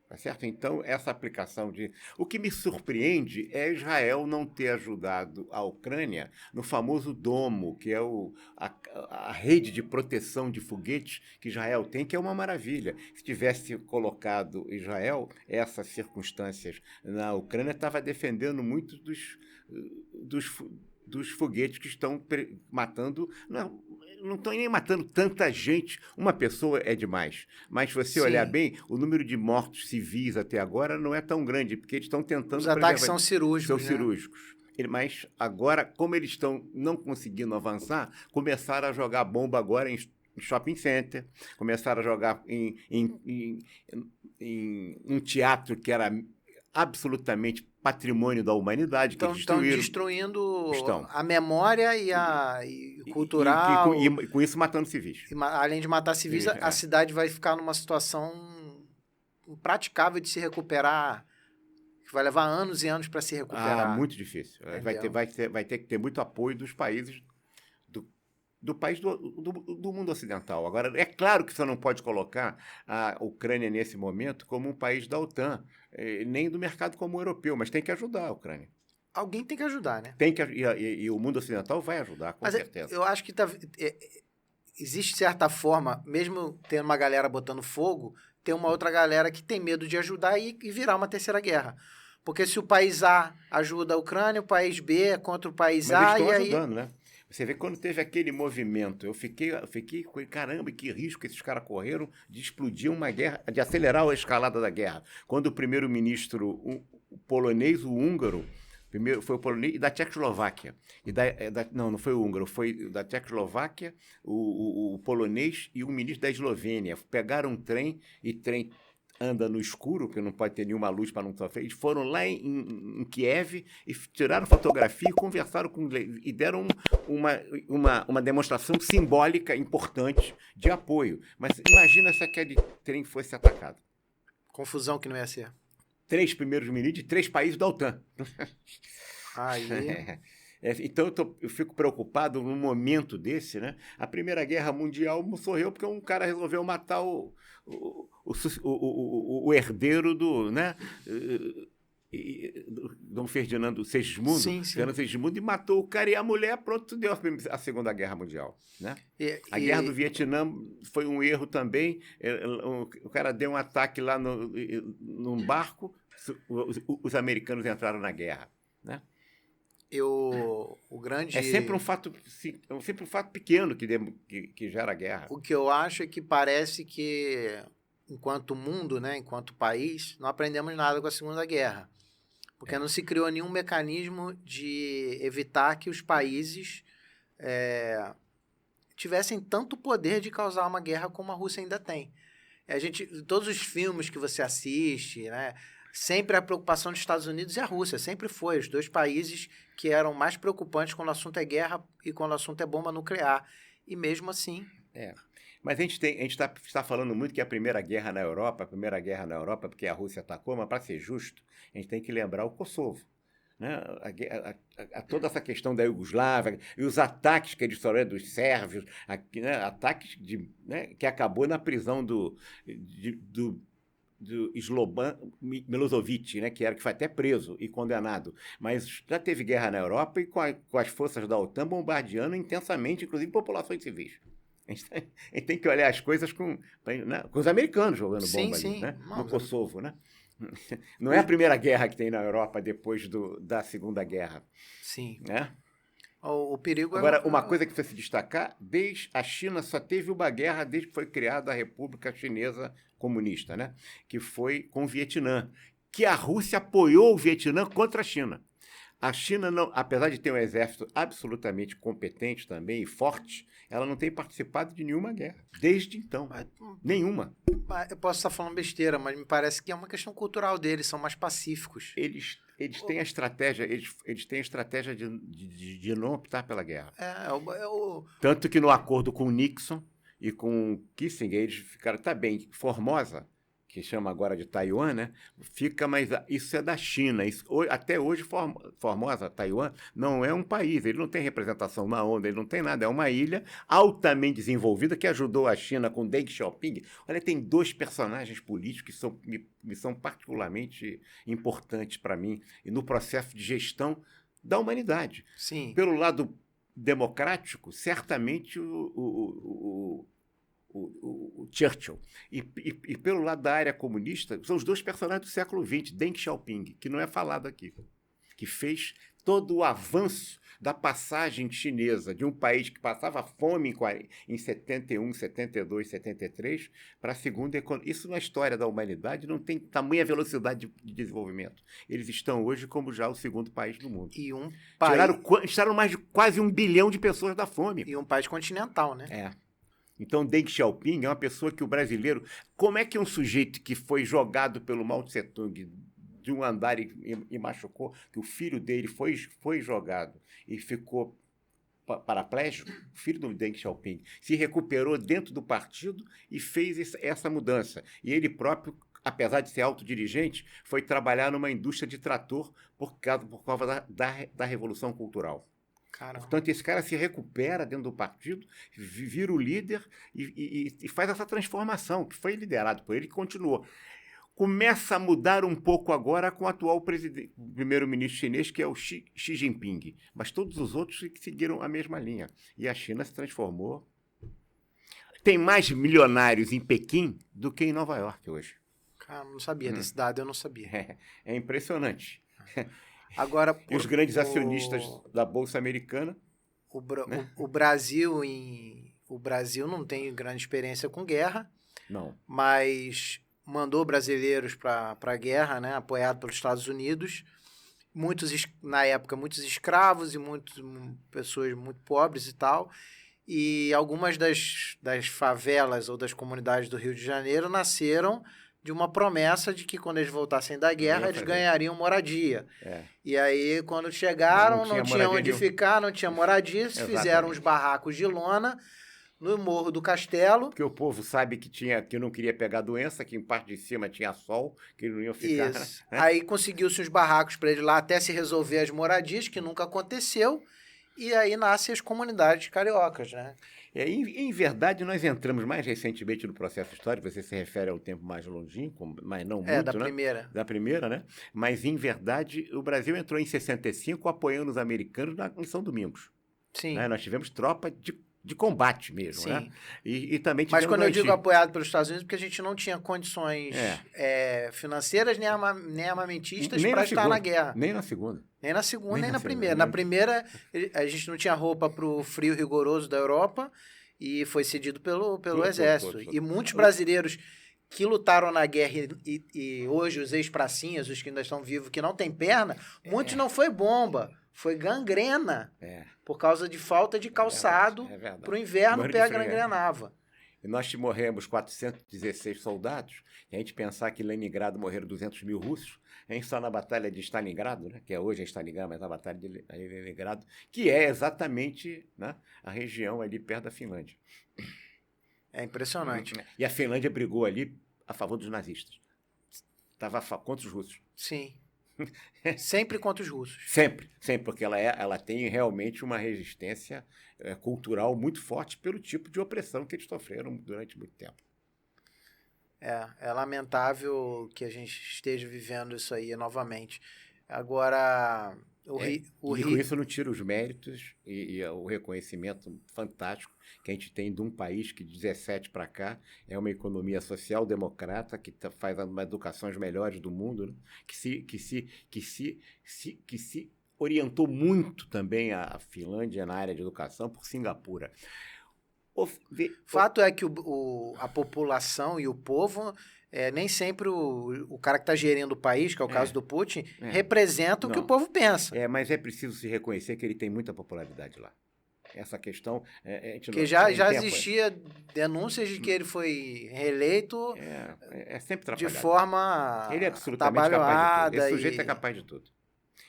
Tá certo? Então, essa aplicação O que me surpreende é Israel não ter ajudado a Ucrânia no famoso Domo, que é a rede de proteção de foguetes que Israel tem, que é uma maravilha. Se tivesse colocado Israel, essas circunstâncias na Ucrânia, estava defendendo muito dos foguetes que estão matando... Não estão nem matando tanta gente. Uma pessoa é demais. Mas se você olhar bem, o número de mortos civis até agora não é tão grande, porque eles estão tentando... Os ataques são cirúrgicos. São cirúrgicos. Mas agora, como eles estão não conseguindo avançar, começaram a jogar bomba agora em shopping center, começaram a jogar em um teatro que era absolutamente patrimônio da humanidade, que eles destruíram. Estão destruindo a memória e cultural. E com isso matando civis. Além de matar civis, a cidade vai ficar numa situação impraticável de se recuperar, que vai levar anos e anos para se recuperar. Muito difícil. Vai ter que ter muito apoio dos países do mundo ocidental. Agora, é claro que você não pode colocar a Ucrânia nesse momento como um país da OTAN, nem do mercado comum europeu, mas tem que ajudar a Ucrânia. Alguém tem que ajudar, né? E o mundo ocidental vai ajudar, com certeza. Eu acho que existe, de certa forma, mesmo tendo uma galera botando fogo, tem uma outra galera que tem medo de ajudar e virar uma terceira guerra. Porque se o país A ajuda a Ucrânia, o país B é contra o país A... Mas eles estão ajudando, né? Você vê quando teve aquele movimento, eu fiquei com caramba, que risco esses caras correram de explodir uma guerra, de acelerar a escalada da guerra. Quando o primeiro-ministro o polonês, o húngaro, primeiro foi o polonês e da Tchecoslováquia. Não foi o húngaro, foi da Tchecoslováquia, o polonês e o ministro da Eslovênia. Pegaram um trem e trem anda no escuro, porque não pode ter nenhuma luz para não sofrer. Eles foram lá em Kiev e tiraram fotografia e conversaram e deram uma demonstração simbólica importante de apoio. Mas imagina se aquele trem fosse atacado. Confusão que não ia ser. 3 primeiros ministros de 3 países da OTAN. Aí... Então eu fico preocupado num momento desse, né? A Primeira Guerra Mundial morreu porque um cara resolveu matar o herdeiro do, né? Dom Ferdinando Segismundo, sim. Fernando Segismundo, e matou o cara e a mulher, pronto, deu a Segunda Guerra Mundial, né? A Guerra do Vietnã foi um erro também. O cara deu um ataque lá num barco, os americanos entraram na guerra, né? O grande... É sempre um fato pequeno que gera guerra. O que eu acho é que parece que, enquanto mundo, né, enquanto país, não aprendemos nada com a Segunda Guerra. Porque não se criou nenhum mecanismo de evitar que os países tivessem tanto poder de causar uma guerra como a Rússia ainda tem. Todos os filmes que você assiste, né, sempre a preocupação dos Estados Unidos e a Rússia, sempre foi. Os 2 países que eram mais preocupantes quando o assunto é guerra e quando o assunto é bomba nuclear. E mesmo assim... Mas a gente está falando muito que a Primeira Guerra na Europa, porque a Rússia atacou, mas para ser justo, a gente tem que lembrar o Kosovo. Né? Toda essa questão da Iugoslávia e os ataques que eles sofreram dos sérvios, né? Ataques né? Que acabou na prisão do Slobodan Milosevic, né, que foi até preso e condenado. Mas já teve guerra na Europa e com as forças da OTAN bombardeando intensamente, inclusive populações civis. A gente tem que olhar as coisas com os americanos jogando bomba ali, né, no Kosovo, né? Não é a primeira guerra que tem na Europa depois da Segunda Guerra. Sim. Né? O perigo Agora, uma coisa que precisa se destacar, a China só teve uma guerra desde que foi criada a República Chinesa Comunista, né? Que foi com o Vietnã, que a Rússia apoiou o Vietnã contra a China. A China, não, apesar de ter um exército absolutamente competente também e forte, ela não tem participado de nenhuma guerra, desde então. Nenhuma. Eu posso estar falando besteira, mas me parece que é uma questão cultural deles, são mais pacíficos. Eles têm a estratégia, de não optar pela guerra. Tanto que no acordo com o Nixon e com o Kissinger, eles ficaram, tá bem, Formosa, que chama agora de Taiwan, né? Fica, mas isso é da China. Até hoje, Formosa, Taiwan, não é um país, ele não tem representação na ONU, ele não tem nada, é uma ilha altamente desenvolvida que ajudou a China com Deng Xiaoping. Olha, tem 2 personagens políticos que são particularmente importantes para mim e no processo de gestão da humanidade. Sim. Pelo lado democrático, certamente o Churchill. E pelo lado da área comunista, são os 2 personagens do século XX, Deng Xiaoping, que não é falado aqui, que fez todo o avanço da passagem chinesa de um país que passava fome em 71, 72, 73, para a segunda economia. Isso na história da humanidade não tem tamanha velocidade de desenvolvimento. Eles estão hoje como já o 2º país do mundo. E tiraram mais de quase 1 bilhão de pessoas da fome. E um país continental, né? Então, Deng Xiaoping é uma pessoa que o brasileiro... Como é que um sujeito que foi jogado pelo Mao Tse-tung de um andar e machucou, que o filho dele foi jogado e ficou paraplégico, o filho do Deng Xiaoping se recuperou dentro do partido e fez essa mudança. E ele próprio, apesar de ser autodirigente, foi trabalhar numa indústria de trator por causa da Revolução Cultural. Caramba. Portanto, esse cara se recupera dentro do partido, vira o líder e faz essa transformação, que foi liderado por ele e continuou. Começa a mudar um pouco agora com o atual primeiro-ministro chinês, que é o Xi Jinping. Mas todos os outros seguiram a mesma linha. E a China se transformou. Tem mais milionários em Pequim do que em Nova York hoje. Cara, não sabia desse dado, eu não sabia. É impressionante. Agora, e os grandes acionistas da Bolsa Americana né? O Brasil não tem grande experiência com guerra, Não. mas mandou brasileiros para a guerra, né, apoiado pelos Estados Unidos. Na época, muitos escravos e pessoas muito pobres e tal. E algumas das favelas ou das comunidades do Rio de Janeiro nasceram de uma promessa de que quando eles voltassem da guerra, eles ganhariam moradia. É. E aí, quando chegaram, não tinha onde ficar, não tinha moradia, fizeram os barracos de lona no Morro do Castelo. Porque o povo sabe que não queria pegar doença, que em parte de cima tinha sol, que não iam ficar. Isso. Né? Aí conseguiu-se os barracos para eles lá até se resolver as moradias, que nunca aconteceu. E aí nascem as comunidades cariocas, né? Em verdade, nós entramos mais recentemente no processo histórico, você se refere ao tempo mais longínquo, mas não muito, da né? primeira. Da primeira, né? Mas, em verdade, o Brasil entrou em 65 apoiando os americanos em São Domingos. Sim. Né? Nós tivemos tropa de combate mesmo, sim. Né? E também mas quando eu digo apoiado pelos Estados Unidos, porque a gente não tinha condições financeiras nem armamentistas para estar na guerra. Nem na segunda. Nem na segunda, nem na primeira. Na primeira, a gente não tinha roupa para o frio rigoroso da Europa e foi cedido pelo exército. E muitos brasileiros que lutaram na guerra e hoje os ex-pracinhas, os que ainda estão vivos, que não têm perna, muitos não foi bomba, foi gangrena. Por causa de falta de calçado, para o inverno o pé gangrenava. E nós morremos 416 soldados, e a gente pensar que em Leningrado morreram 200 mil russos, a gente está na Batalha de Stalingrado, né, que hoje é Stalingrado, mas a Batalha de Leningrado, que é exatamente, né, a região ali perto da Finlândia. É impressionante. E a Finlândia brigou ali a favor dos nazistas. Estava contra os russos. Sim. Sempre contra os russos. Sempre, porque ela tem realmente uma resistência cultural muito forte pelo tipo de opressão que eles sofreram durante muito tempo. É lamentável que a gente esteja vivendo isso aí novamente. Agora, e com isso eu não tiro os méritos e o reconhecimento fantástico que a gente tem de um país que de 17 para cá é uma economia social-democrata que faz uma educações melhores do mundo, né? que se orientou muito também a Finlândia na área de educação por Singapura. Fato é que a população e o povo, nem sempre o cara que está gerindo o país, que é o caso do Putin, representa o que o povo pensa. Mas é preciso se reconhecer que ele tem muita popularidade lá. Essa questão... Porque já existia denúncias de que ele foi reeleito sempre de forma ele é absolutamente capaz de tudo. Esse sujeito é capaz de tudo.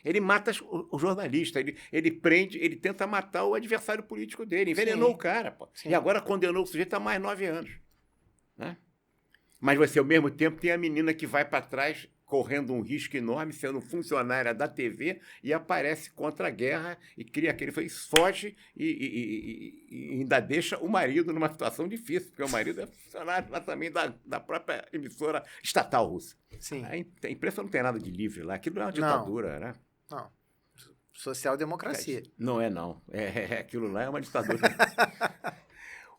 Ele mata o jornalista, ele prende, ele tenta matar o adversário político dele, envenenou o cara, pô. E agora condenou o sujeito a mais 9 anos. Né? Mas você, ao mesmo tempo, tem a menina que vai para trás, correndo um risco enorme, sendo funcionária da TV, e aparece contra a guerra e cria foge e ainda deixa o marido numa situação difícil, porque o marido é funcionário lá também da própria emissora estatal russa. Sim. A imprensa não tem nada de livre lá, aquilo não é uma ditadura, né? Não. Social-democracia. Não é, não. Aquilo lá é uma ditadura.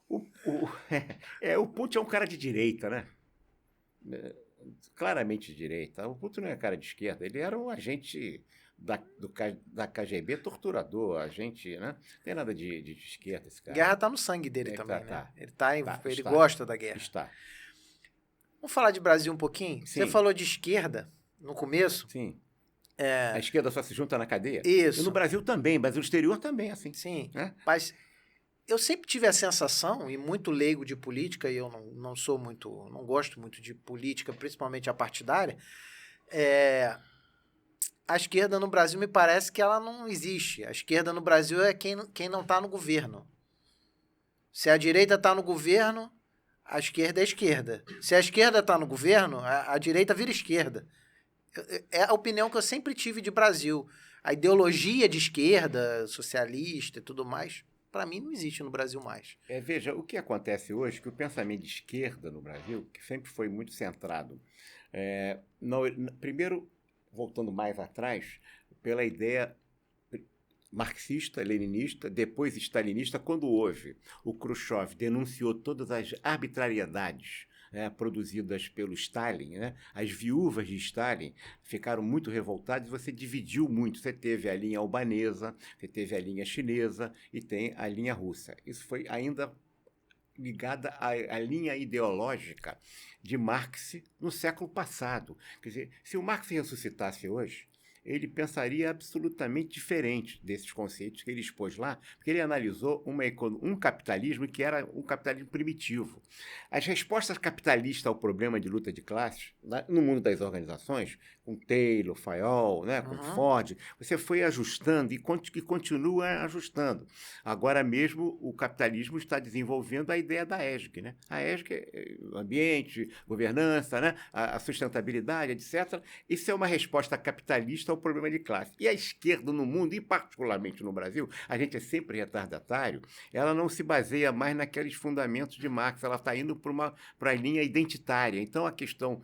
O Putin é um cara de direita, né? Claramente de direita. O Putin não é cara de esquerda. Ele era um agente da KGB, torturador, agente, né? Não tem nada de esquerda esse cara. Guerra está no sangue dele também, né? Ele gosta da guerra. Está. Vamos falar de Brasil um pouquinho? Sim. Você falou de esquerda no começo. Sim. A esquerda só se junta na cadeia? Isso. E no Brasil também, Brasil exterior também, assim. Sim, mas eu sempre tive a sensação, e muito leigo de política, e eu não gosto muito de política, principalmente a partidária, a esquerda no Brasil me parece que ela não existe. A esquerda no Brasil é quem não está no governo. Se a direita está no governo, a esquerda é esquerda. Se a esquerda está no governo, a direita vira esquerda. É a opinião que eu sempre tive de Brasil. A ideologia de esquerda, socialista e tudo mais, para mim não existe no Brasil mais. Veja, o que acontece hoje é que o pensamento de esquerda no Brasil, que sempre foi muito centrado, primeiro, voltando mais atrás, pela ideia marxista, leninista, depois stalinista, quando houve o Khrushchev denunciou todas as arbitrariedades produzidas pelo Stalin, né? As viúvas de Stalin ficaram muito revoltadas e você dividiu muito. Você teve a linha albanesa, você teve a linha chinesa e tem a linha russa. Isso foi ainda ligada à linha ideológica de Marx no século passado. Quer dizer, se o Marx ressuscitasse hoje, ele pensaria absolutamente diferente desses conceitos que ele expôs lá, porque ele analisou um capitalismo que era um capitalismo primitivo. As respostas capitalistas ao problema de luta de classes, no mundo das organizações, com Taylor, Fayol, né, com Ford, você foi ajustando e continua ajustando. Agora mesmo, o capitalismo está desenvolvendo a ideia da ESG. Né? A ESG é ambiente, governança, né, a sustentabilidade, etc. Isso é uma resposta capitalista ao problema de classe. E a esquerda no mundo, e particularmente no Brasil, a gente é sempre retardatário, ela não se baseia mais naqueles fundamentos de Marx, ela está indo para a linha identitária. Então, a questão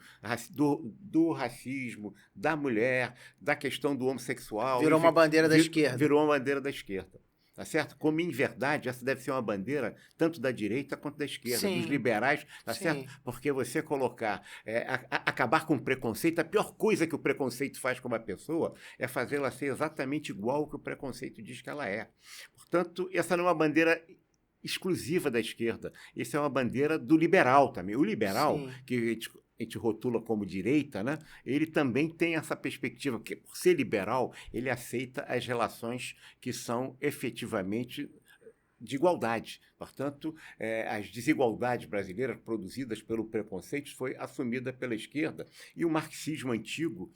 do racismo, da mulher, da questão do homossexual... Virou uma bandeira da esquerda. Virou uma bandeira da esquerda. Tá certo? Como, em verdade, essa deve ser uma bandeira tanto da direita quanto da esquerda, Sim. dos liberais, tá certo? Porque você colocar, acabar com o preconceito, a pior coisa que o preconceito faz com uma pessoa é fazê-la ser exatamente igual ao que o preconceito diz que ela é. Portanto, essa não é uma bandeira exclusiva da esquerda, essa é uma bandeira do liberal também. O liberal, sim, que a gente rotula como direita, né? Ele também tem essa perspectiva, que por ser liberal, ele aceita as relações que são efetivamente de igualdade. Portanto, as desigualdades brasileiras produzidas pelo preconceito foi assumida pela esquerda e o marxismo antigo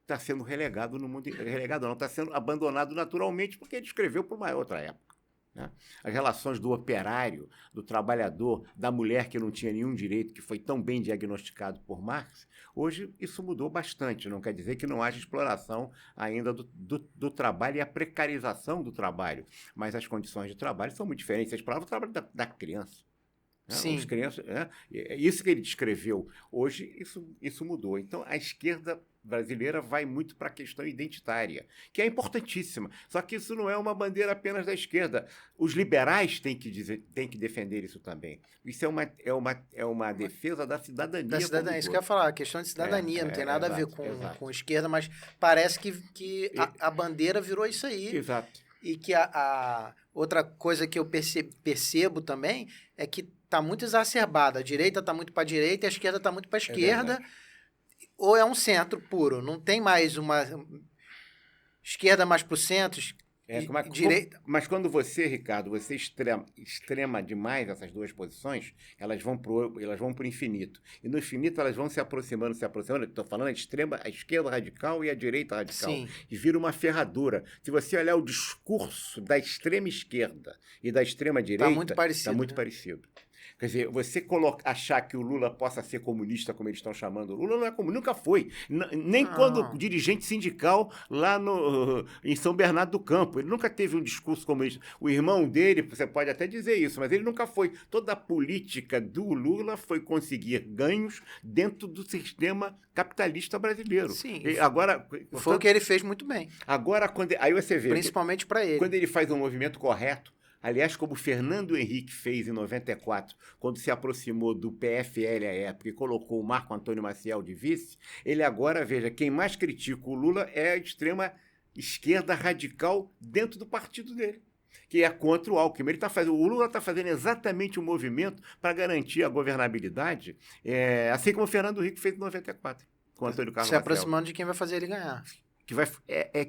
está sendo relegado no mundo... Relegado não, está sendo abandonado naturalmente porque ele escreveu por uma outra época. Né? As relações do operário, do trabalhador, da mulher que não tinha nenhum direito, que foi tão bem diagnosticado por Marx, hoje isso mudou bastante. Não quer dizer que não haja exploração ainda do trabalho e a precarização do trabalho, mas as condições de trabalho são muito diferentes. Você explorava o trabalho da criança. Né? Sim. As crianças, isso que ele descreveu. Hoje isso mudou. Então, a esquerda brasileira vai muito para a questão identitária, que é importantíssima. Só que isso não é uma bandeira apenas da esquerda. Os liberais têm que defender isso também. Isso é uma defesa da cidadania. Da cidadania, isso que eu ia falar, a questão de cidadania, não tem nada a ver com esquerda, mas parece que a bandeira virou isso aí. Exato. E que a outra coisa que eu percebo também é que está muito exacerbada. A direita está muito para a direita e a esquerda está muito para a esquerda. Ou é um centro puro, não tem mais uma esquerda mais para o centro, direita. Mas quando você, Ricardo, você extrema demais essas duas posições, elas vão pro infinito. E no infinito elas vão se aproximando. Estou falando a esquerda radical e a direita radical. Sim. E vira uma ferradura. Se você olhar o discurso da extrema esquerda e da extrema direita, está muito parecido. Quer dizer, você achar que o Lula possa ser comunista, como eles estão chamando o Lula, não é comunista, nunca foi. Nem quando dirigente sindical lá em São Bernardo do Campo. Ele nunca teve um discurso comunista. O irmão dele, você pode até dizer isso, mas ele nunca foi. Toda a política do Lula foi conseguir ganhos dentro do sistema capitalista brasileiro. Sim. Agora, foi o que ele fez muito bem. Agora, aí você vê... Principalmente para ele. Quando ele faz um movimento correto, aliás, como o Fernando Henrique fez em 94, quando se aproximou do PFL à época e colocou o Marco Antônio Maciel de vice, ele agora, veja, quem mais critica o Lula é a extrema esquerda radical dentro do partido dele, que é contra o Alckmin. O Lula está fazendo exatamente um movimento para garantir a governabilidade, assim como o Fernando Henrique fez em 94, com o Antônio Carlos Maciel. Se aproximando de quem vai fazer ele ganhar.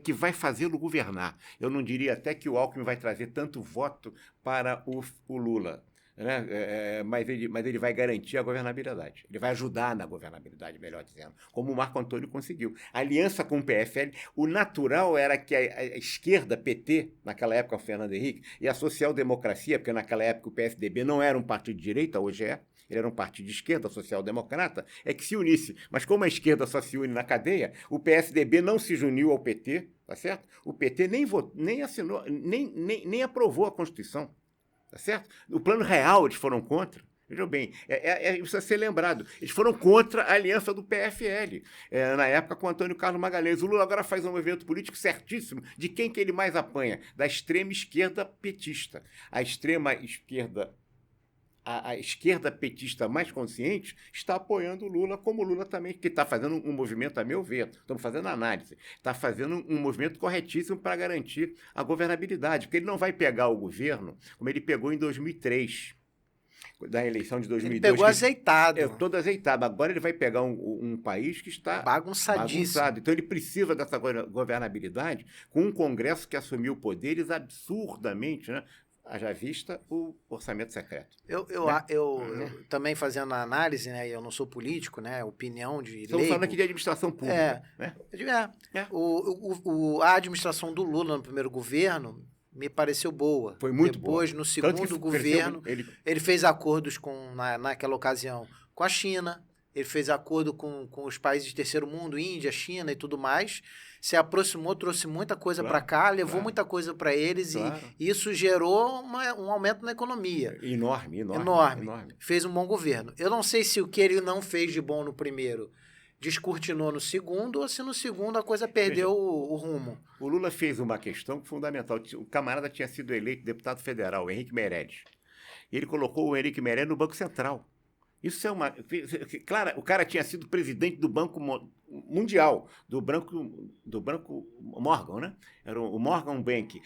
Que vai fazê-lo governar. Eu não diria até que o Alckmin vai trazer tanto voto para o Lula, né? Mas ele vai garantir a governabilidade. Ele vai ajudar na governabilidade, melhor dizendo, como o Marco Antônio conseguiu. A aliança com o PFL, o natural era que a esquerda, PT, naquela época o Fernando Henrique, e a social-democracia, porque naquela época o PSDB não era um partido de direita, hoje é, ele era um partido de esquerda, social-democrata, é que se unisse. Mas como a esquerda só se une na cadeia, o PSDB não se uniu ao PT, tá certo? O PT nem assinou, nem aprovou a Constituição, tá certo? O Plano Real eles foram contra. Vejam bem, precisa ser lembrado. Eles foram contra a aliança do PFL, na época com Antônio Carlos Magalhães. O Lula agora faz um movimento político certíssimo. De quem que ele mais apanha? Da extrema esquerda petista. A extrema esquerda a esquerda petista mais consciente está apoiando o Lula, como o Lula também, que está fazendo um movimento, a meu ver, estamos fazendo análise, está fazendo um movimento corretíssimo para garantir a governabilidade, porque ele não vai pegar o governo como ele pegou em 2003, da eleição de 2002. Ele pegou azeitado. É todo azeitado. Agora ele vai pegar um país que está bagunçadíssimo. bagunçado. Então ele precisa dessa governabilidade com um Congresso que assumiu poderes absurdamente, né? Haja vista o orçamento secreto. Eu também fazendo a análise, né? Eu não sou político, né? Opinião de Estamos leigo. falando aqui de administração pública. Né? A administração do Lula no primeiro governo me pareceu boa. Foi muito Depois, boa. No segundo governo, ele fez acordos naquela ocasião com a China, ele fez acordo com os países de terceiro mundo, Índia, China e tudo mais, se aproximou, trouxe muita coisa para cá, levou muita coisa para eles e isso gerou um aumento na economia. Enorme. Fez um bom governo. Eu não sei se o que ele não fez de bom no primeiro descortinou no segundo, ou se no segundo a coisa perdeu o rumo. O Lula fez uma questão fundamental. O camarada tinha sido eleito deputado federal, o Henrique Meirelles. E ele colocou o Henrique Meirelles no Banco Central. Isso é uma... Claro, o cara tinha sido presidente do Banco Mundial, do Banco Morgan, né? Era o Morgan Bank.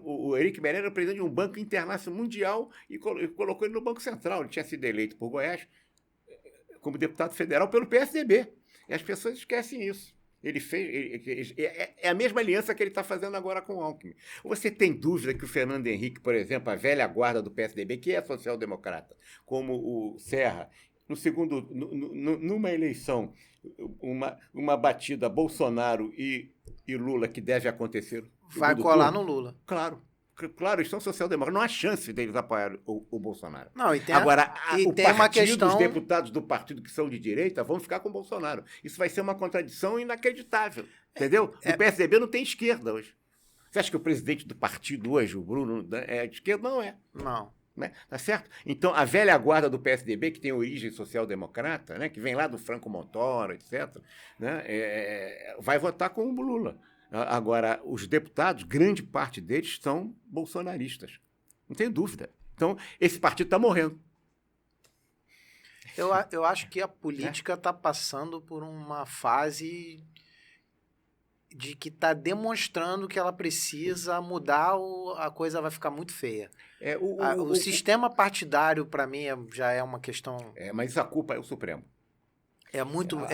O Henrique Meirelles era o presidente de um banco internacional mundial e colocou ele no Banco Central. Ele tinha sido eleito por Goiás como deputado federal pelo PSDB. E as pessoas esquecem isso. Ele fez... É a mesma aliança que ele está fazendo agora com o Alckmin. Você tem dúvida que o Fernando Henrique, por exemplo, a velha guarda do PSDB, que é social-democrata, como o Serra, numa eleição, uma batida Bolsonaro e Lula que deve acontecer... Vai colar no Lula. Claro, eles são social-democratas. Não há chance deles apoiar o Bolsonaro. Não, e tem uma questão... Os deputados do partido que são de direita vão ficar com o Bolsonaro. Isso vai ser uma contradição inacreditável. Entendeu? O PSDB não tem esquerda hoje. Você acha que o presidente do partido hoje, o Bruno, é de esquerda? Não é. Não. Né? Tá certo? Então, a velha guarda do PSDB, que tem origem social-democrata, né? Que vem lá do Franco Montoro, etc., né? Vai votar com o Lula. Agora, os deputados, grande parte deles são bolsonaristas. Não tenho dúvida. Então, esse partido está morrendo. Eu acho que a política está passando por uma fase de que está demonstrando que ela precisa mudar, a coisa vai ficar muito feia. O sistema partidário, para mim, já é uma questão... Mas a culpa é o Supremo. A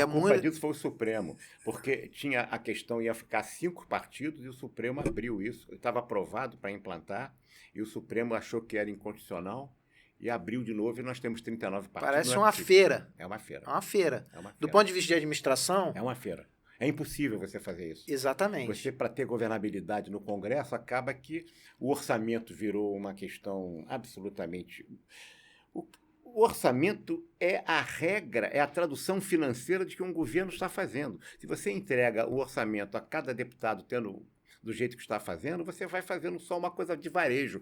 culpa disso foi o Supremo, porque tinha a questão, ia ficar 5 partidos e o Supremo abriu isso. Estava aprovado para implantar e o Supremo achou que era inconstitucional e abriu de novo e nós temos 39 partidos. Parece uma feira. É uma feira. É uma feira. Do ponto de vista de administração... É uma feira. É impossível você fazer isso. Exatamente. Você, para ter governabilidade no Congresso, acaba que o orçamento virou uma questão absolutamente... O orçamento é a regra, é a tradução financeira de que um governo está fazendo. Se você entrega o orçamento a cada deputado tendo do jeito que está fazendo, você vai fazendo só uma coisa de varejo.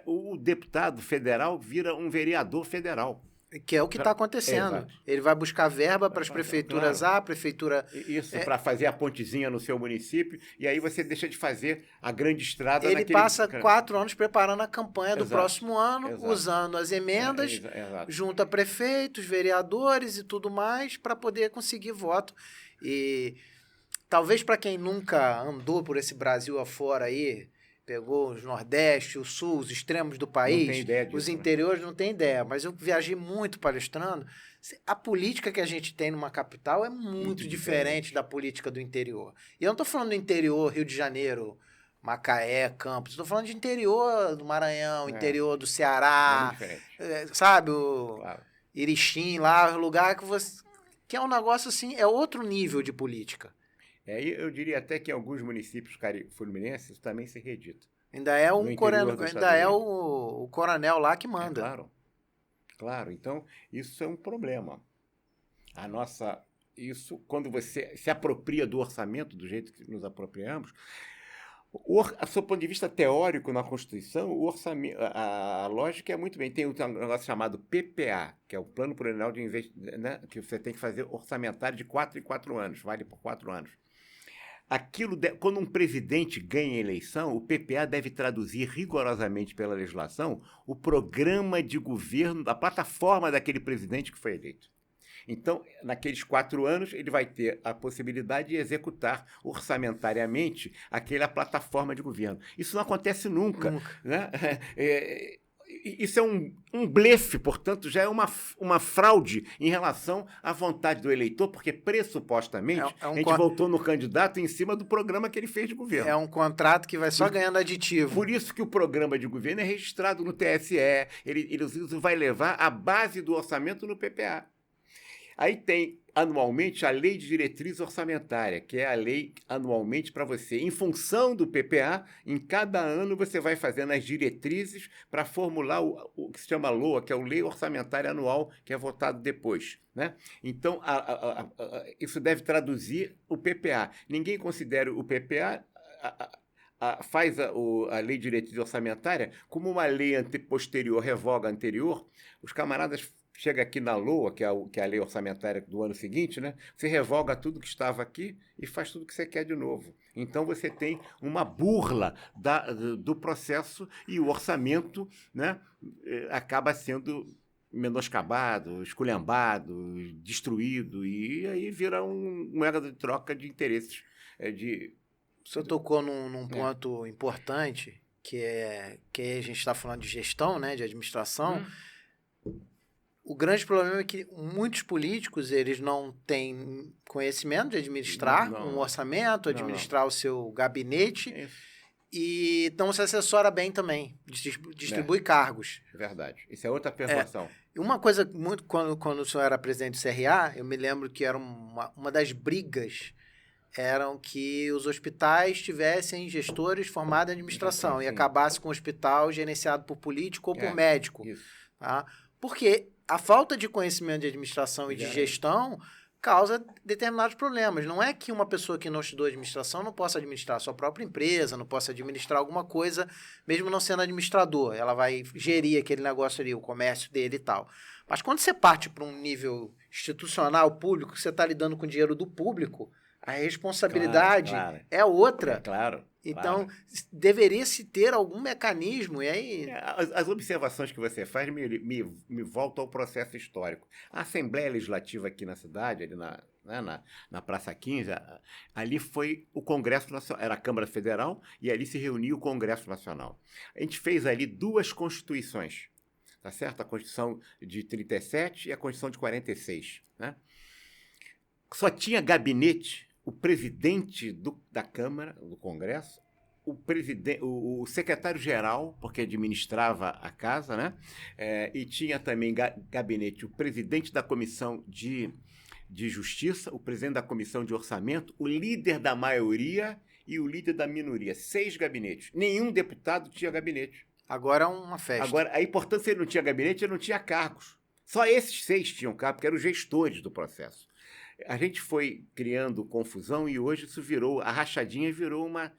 O deputado federal vira um vereador federal. Que é o que está acontecendo. Exato. Ele vai buscar verba para as prefeituras A, prefeitura... Isso, para fazer a pontezinha no seu município, e aí você deixa de fazer a grande estrada... Ele passa 4 anos preparando a campanha do próximo ano, usando as emendas, junta prefeitos, vereadores e tudo mais, para poder conseguir voto. E talvez para quem nunca andou por esse Brasil afora aí, pegou os Nordeste, o Sul, os extremos do país, não tem ideia disso, os interiores não tem ideia, mas eu viajei muito palestrando. A política que a gente tem numa capital é muito diferente da política do interior. E eu não estou falando do interior, Rio de Janeiro, Macaé, Campos, estou falando de interior do Maranhão, interior do Ceará, sabe, Irixim lá, lugar que é um negócio assim, é outro nível de política. Eu diria até que em alguns municípios fluminenses também se reedita. Ainda é o coronel lá que manda. Claro. Então, isso é um problema. Isso, quando você se apropria do orçamento, do jeito que nos apropriamos, a seu ponto de vista teórico na Constituição, o orçamento, a lógica é muito bem. Tem um negócio chamado PPA, que é o Plano Plurianual de Investimento, né, que você tem que fazer orçamentário de 4 em 4 anos, vale por 4 anos. quando um presidente ganha a eleição, o PPA deve traduzir rigorosamente pela legislação o programa de governo, a plataforma daquele presidente que foi eleito. Então, naqueles 4 anos, ele vai ter a possibilidade de executar orçamentariamente aquela plataforma de governo. Isso não acontece nunca. Né? Isso é um blefe, portanto, já é uma fraude em relação à vontade do eleitor, porque pressupostamente a gente votou no candidato em cima do programa que ele fez de governo. É um contrato que vai só ganhando aditivo. Por isso que o programa de governo é registrado no TSE, ele vai levar a base do orçamento no PPA. Aí tem, anualmente, a Lei de Diretriz Orçamentária, que é a lei anualmente para você. Em função do PPA, em cada ano você vai fazendo as diretrizes para formular o que se chama LOA, que é o Lei Orçamentária Anual, que é votado depois. Né? Então, isso deve traduzir o PPA. Ninguém considera o PPA... faz a Lei de Diretriz Orçamentária como uma lei posterior, revoga anterior. Os camaradas chega aqui na LOA, que é a lei orçamentária do ano seguinte, né? Você revoga tudo que estava aqui e faz tudo que você quer de novo. Então, você tem uma burla do processo e o orçamento, né, acaba sendo menoscabado, esculhambado, destruído, e aí vira moeda de troca de interesses. O senhor tocou num ponto importante, que a gente está falando de gestão, né, de administração. O grande problema é que muitos políticos, eles não têm conhecimento de administrar um orçamento, administrar o seu gabinete, e não se assessora bem também, distribui cargos. Verdade. Isso é outra perversão. Uma coisa, muito quando o senhor era presidente do CRA, eu me lembro que era uma das brigas, eram que os hospitais tivessem gestores formados em administração, e acabasse com o hospital gerenciado por político ou por médico. Isso. Tá? Porque a falta de conhecimento de administração e de gestão causa determinados problemas. Não é que uma pessoa que não estudou administração não possa administrar a sua própria empresa, não possa administrar alguma coisa, mesmo não sendo administrador. Ela vai gerir aquele negócio ali, o comércio dele e tal. Mas quando você parte para um nível institucional, público, você está lidando com o dinheiro do público, a responsabilidade é outra. Claro. Então, deveria-se ter algum mecanismo, e aí... As observações que você faz me voltam ao processo histórico. A Assembleia Legislativa aqui na cidade, ali na Praça 15, ali foi o Congresso Nacional, era a Câmara Federal, e ali se reuniu o Congresso Nacional. A gente fez ali 2 constituições, tá certo? A Constituição de 37 e a Constituição de 46, né? Só tinha gabinete o presidente da Câmara, do Congresso, o secretário-geral, porque administrava a casa, né? E tinha também gabinete o presidente da Comissão de Justiça, o presidente da Comissão de Orçamento, o líder da maioria e o líder da minoria. 6 gabinetes. Nenhum deputado tinha gabinete. Agora é uma festa. Agora, aí, portanto, se ele não tinha gabinete, ele não tinha cargos. Só esses 6 tinham cargos, porque eram os gestores do processo. A gente foi criando confusão e hoje isso a rachadinha virou uma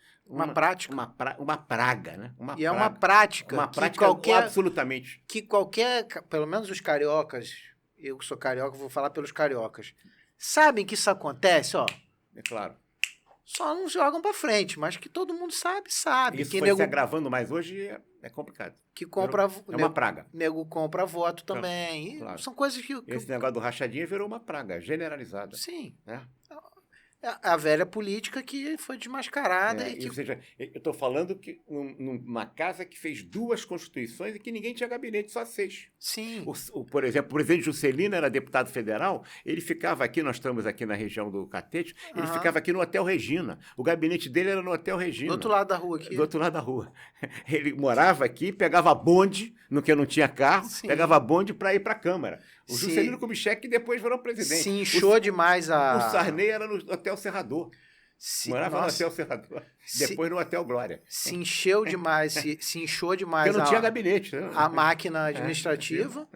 prática. Uma praga, né? É uma prática. Uma prática absolutamente. Que qualquer, pelo menos os cariocas, eu que sou carioca, vou falar pelos cariocas, sabem que isso acontece, ó. É claro. Só não jogam pra frente, mas que todo mundo sabe. Isso foi se agravando, mas hoje é complicado. Que compra... É uma praga. Nego compra voto também. Claro. São coisas que... Esse negócio do rachadinha virou uma praga generalizada. Sim. Né? É a velha política que foi desmascarada. Ou seja, eu estou falando que numa casa que fez 2 constituições e que ninguém tinha gabinete, só 6. Sim. Por exemplo, o presidente Juscelino era deputado federal, ele ficava aqui, nós estamos aqui na região do Catete, ele ficava aqui no Hotel Regina. O gabinete dele era no Hotel Regina. Do outro lado da rua aqui. Do outro lado da rua. Ele morava aqui, pegava bonde, no que não tinha carro, pegava bonde para ir para a Câmara. O Juscelino Kubitschek depois virou presidente. Se inchou demais a... O Sarney era no Hotel Serrador. Morava no Hotel Serrador. Depois no Hotel Glória. Se encheu demais, se inchou demais. Porque não tinha gabinete. Né? A máquina administrativa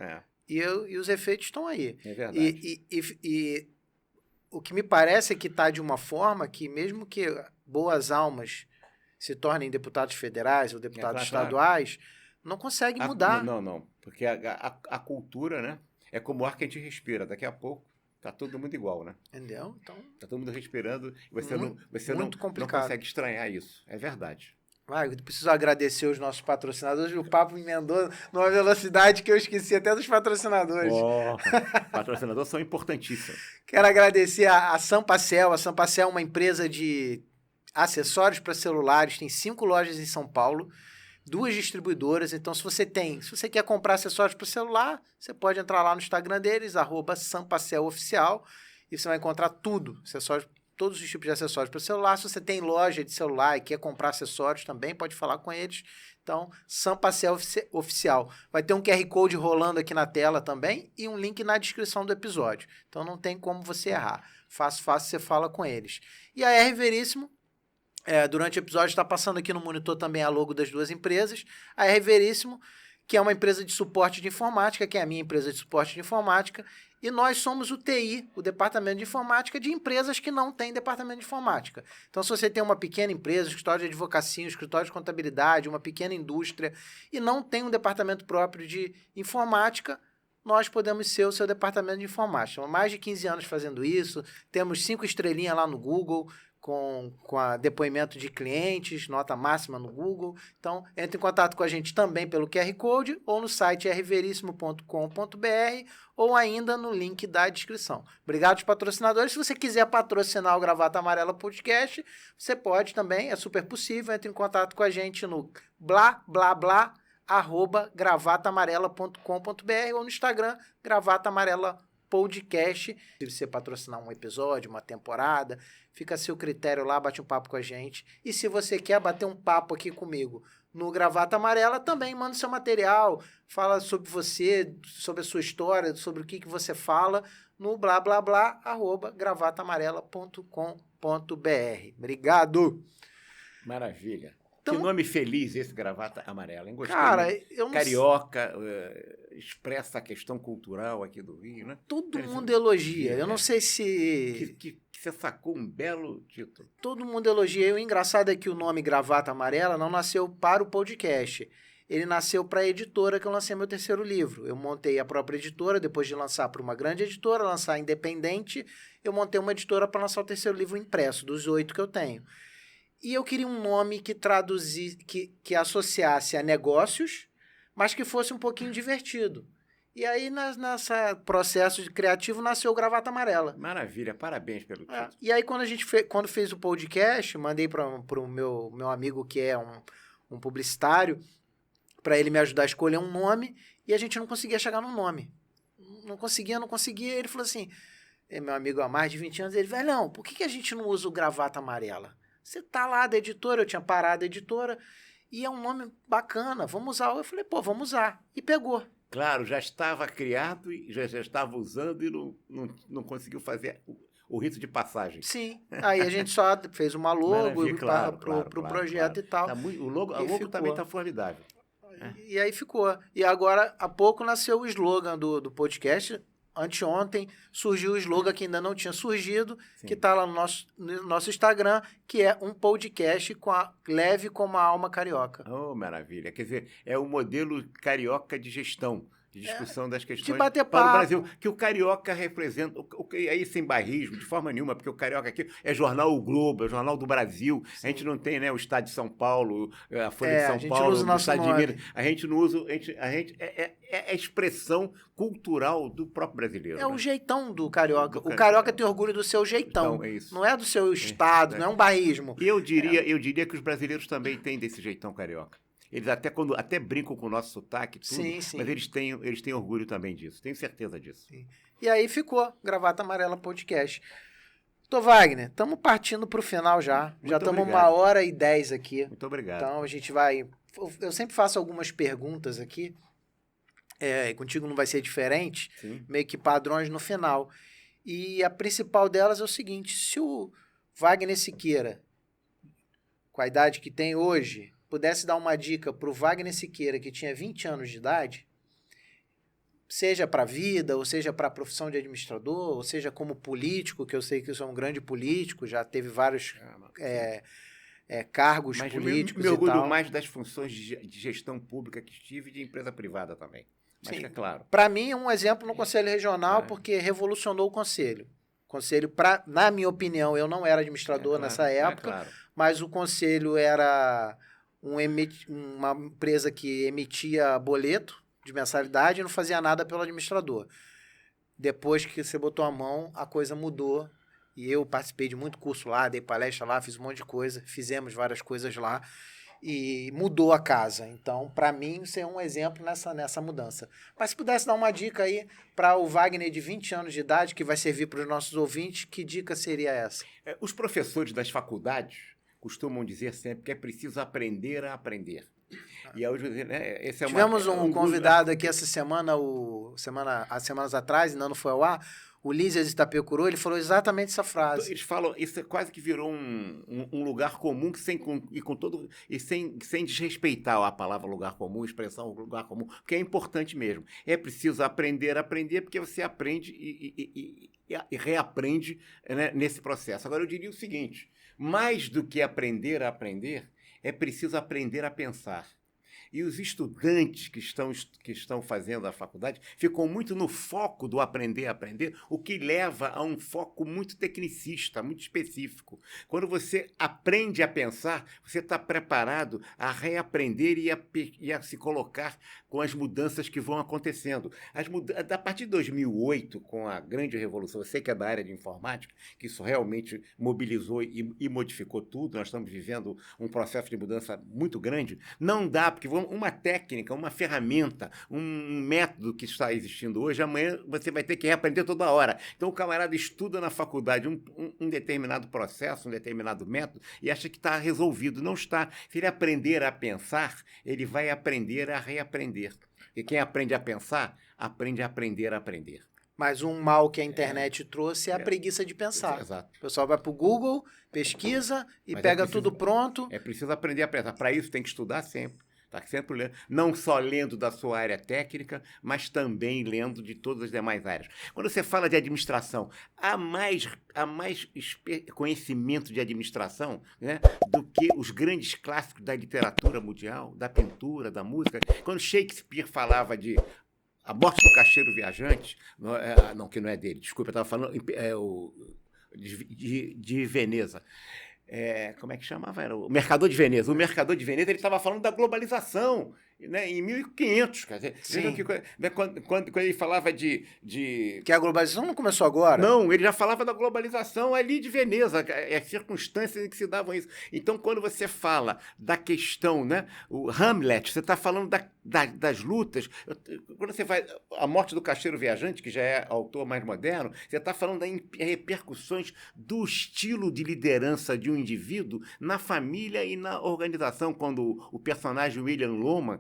e os efeitos estão aí. É verdade. E o que me parece é que está de uma forma que mesmo que boas almas se tornem deputados federais ou deputados estaduais, não conseguem mudar. Não. Porque a cultura, né? É como o ar que a gente respira. Daqui a pouco Tá todo mundo igual, né? Entendeu? Então, Tá todo mundo respirando e você não complicado. consegue estranhar isso. É verdade. Vai, eu preciso agradecer os nossos patrocinadores. O papo emendou numa velocidade que eu esqueci até dos patrocinadores. Oh, patrocinadores são importantíssimos. Quero agradecer a Sampacel. A Sampacel é uma empresa de acessórios para celulares. Tem 5 lojas em São Paulo, 2 distribuidoras. Então, se você quer comprar acessórios para o celular, você pode entrar lá no Instagram deles, @sampaceloficial, e você vai encontrar tudo, acessórios, todos os tipos de acessórios para o celular. Se você tem loja de celular e quer comprar acessórios também, pode falar com eles. Então, Sampacel Oficial. Vai ter um QR Code rolando aqui na tela também e um link na descrição do episódio. Então, não tem como você errar. Fácil, você fala com eles. E a R Veríssimo, durante o episódio está passando aqui no monitor também a logo das 2 empresas. A R Veríssimo, que é uma empresa de suporte de informática, que é a minha empresa de suporte de informática, e nós somos o TI, o Departamento de Informática, de empresas que não têm Departamento de Informática. Então, se você tem uma pequena empresa, escritório de advocacia, escritório de contabilidade, uma pequena indústria, e não tem um departamento próprio de informática, nós podemos ser o seu departamento de informática. Há mais de 15 anos fazendo isso, temos 5 estrelinhas lá no Google, com depoimento de clientes, nota máxima no Google. Então, entre em contato com a gente também pelo QR Code ou no site rverissimo.com.br ou ainda no link da descrição. Obrigado aos patrocinadores. Se você quiser patrocinar o Gravata Amarela Podcast, você pode também, é super possível. Entre em contato com a gente no @gravatamarela.com.br ou no Instagram, Gravata Amarela Podcast. Se você patrocinar um episódio, uma temporada, fica a seu critério lá, bate um papo com a gente. E se você quer bater um papo aqui comigo no Gravata Amarela, também manda seu material, fala sobre você, sobre a sua história, sobre o que você fala, no gravatamarela.com.br. Obrigado! Maravilha. Então, que nome feliz esse Gravata Amarela, hein? Gostei. Cara, eu não Carioca, expressa a questão cultural aqui do Rio, né? Todo mundo elogia. Eu não sei se... Que você sacou um belo título. Todo mundo elogia. E o engraçado é que o nome Gravata Amarela não nasceu para o podcast. Ele nasceu para a editora que eu lancei meu 3º livro. Eu montei a própria editora, depois de lançar para uma grande editora, lançar independente, eu montei uma editora para lançar o 3º livro impresso, dos 8 que eu tenho. E eu queria um nome que traduzisse, que associasse a negócios, mas que fosse um pouquinho divertido. E aí, nesse processo criativo, nasceu o Gravata Amarela. Maravilha, parabéns pelo título. E aí, quando fez o podcast, mandei para o meu amigo, que é um publicitário, para ele me ajudar a escolher um nome, e a gente não conseguia chegar no nome. Não conseguia. Ele falou assim, meu amigo há mais de 20 anos, ele, velhão, por que a gente não usa o Gravata Amarela? Você tá lá da editora, eu tinha parado a editora, e é um nome bacana, vamos usar. Eu falei, vamos usar. E pegou. Claro, já estava criado, e já estava usando e não conseguiu fazer o rito de passagem. Sim, aí a gente só fez uma logo pro projeto e tal. Tá o logo também está formidável. E aí ficou. E agora, há pouco, nasceu o slogan do podcast. Anteontem surgiu o slogan que ainda não tinha surgido, sim, que está lá no nosso Instagram, que é um podcast leve como a alma carioca. Oh, maravilha. Quer dizer, é o modelo carioca de gestão, de discussão das questões de bater para papo. o Brasil, que o carioca representa, aí sem barrismo, de forma nenhuma, porque o carioca aqui é jornal O Globo, é jornal do Brasil, sim, a gente não tem, né, o Estado de São Paulo, a Folha de São Paulo, o Estado de Minas, a gente não usa, é a expressão cultural do próprio brasileiro. É, né? O jeitão do carioca. O carioca tem orgulho do seu jeitão, então, é isso. Não é do seu estado, não é um barrismo. E eu diria que os brasileiros também têm desse jeitão carioca. Eles até brincam com o nosso sotaque, tudo, sim, sim, mas eles têm orgulho também disso. Tenho certeza disso. Sim. E aí ficou Gravata Amarela Podcast. Tô Wagner, estamos partindo para o final já. Muito já estamos 1h10 aqui. Muito obrigado. Então a gente vai... Eu sempre faço algumas perguntas aqui. Contigo não vai ser diferente. Sim. Meio que padrões no final. E a principal delas é o seguinte. Se o Wagner Siqueira, com a idade que tem hoje, pudesse dar uma dica para o Wagner Siqueira, que tinha 20 anos de idade, seja para a vida, ou seja para a profissão de administrador, ou seja como político, que eu sei que eu sou um grande político, já teve vários cargos políticos e tal. Me orgulho mais das funções de gestão pública que tive e de empresa privada também. mas é claro. Para mim, um exemplo no Conselho Regional, porque revolucionou o Conselho. O Conselho, na minha opinião, eu não era administrador nessa época, mas o Conselho era uma empresa que emitia boleto de mensalidade e não fazia nada pelo administrador. Depois que você botou a mão, a coisa mudou. E eu participei de muito curso lá, dei palestra lá, fiz um monte de coisa, fizemos várias coisas lá. E mudou a casa. Então, para mim, isso é um exemplo nessa mudança. Mas se pudesse dar uma dica aí para o Wagner de 20 anos de idade, que vai servir para os nossos ouvintes, que dica seria essa? Os professores das faculdades costumam dizer sempre que é preciso aprender a aprender. E hoje, né, tivemos um convidado aqui essa semana, há semanas atrás, ainda não foi ao ar, o Lízias Itapecuru, ele falou exatamente essa frase. Eles falam, isso quase que virou um lugar comum que sem desrespeitar a palavra lugar comum, a expressão lugar comum, porque é importante mesmo. É preciso aprender a aprender, porque você aprende e reaprende, né, nesse processo. Agora, eu diria o seguinte, mais do que aprender a aprender, é preciso aprender a pensar. E os estudantes que estão fazendo a faculdade ficam muito no foco do aprender a aprender, o que leva a um foco muito tecnicista, muito específico. Quando você aprende a pensar, você está preparado a reaprender e a se colocar com as mudanças que vão acontecendo. A partir de 2008, com a grande revolução, eu sei que é da área de informática, que isso realmente mobilizou e modificou tudo, nós estamos vivendo um processo de mudança muito grande, não dá, porque uma técnica, uma ferramenta, um método que está existindo hoje, amanhã você vai ter que reaprender toda hora. Então o camarada estuda na faculdade um determinado processo, um determinado método, e acha que está resolvido. Não está. Se ele aprender a pensar, ele vai aprender a reaprender. E quem aprende a pensar, aprende a aprender a aprender. Mas um mal que a internet trouxe é a preguiça de pensar. Exato. O pessoal vai para o Google, pesquisa e pega tudo pronto. É preciso aprender a pensar. Para isso tem que estudar sempre. Tá sempre lendo, não só lendo da sua área técnica, mas também lendo de todas as demais áreas. Quando você fala de administração, há mais conhecimento de administração, né, do que os grandes clássicos da literatura mundial, da pintura, da música. Quando Shakespeare falava de A Morte do Caixeiro Viajante, que não é dele, desculpa, eu estava falando de Veneza. Como é que chamava? Era o Mercador de Veneza. O Mercador de Veneza, ele estava falando da globalização, né, em 1500, quer dizer, quando ele falava de... Que a globalização não começou agora? Não, ele já falava da globalização ali de Veneza, as circunstâncias em que se davam isso. Então, quando você fala da questão, né, o Hamlet, você está falando das lutas, quando você vai A Morte do Caixeiro Viajante, que já é autor mais moderno, você está falando das repercussões do estilo de liderança de um indivíduo na família e na organização, quando o personagem William Loman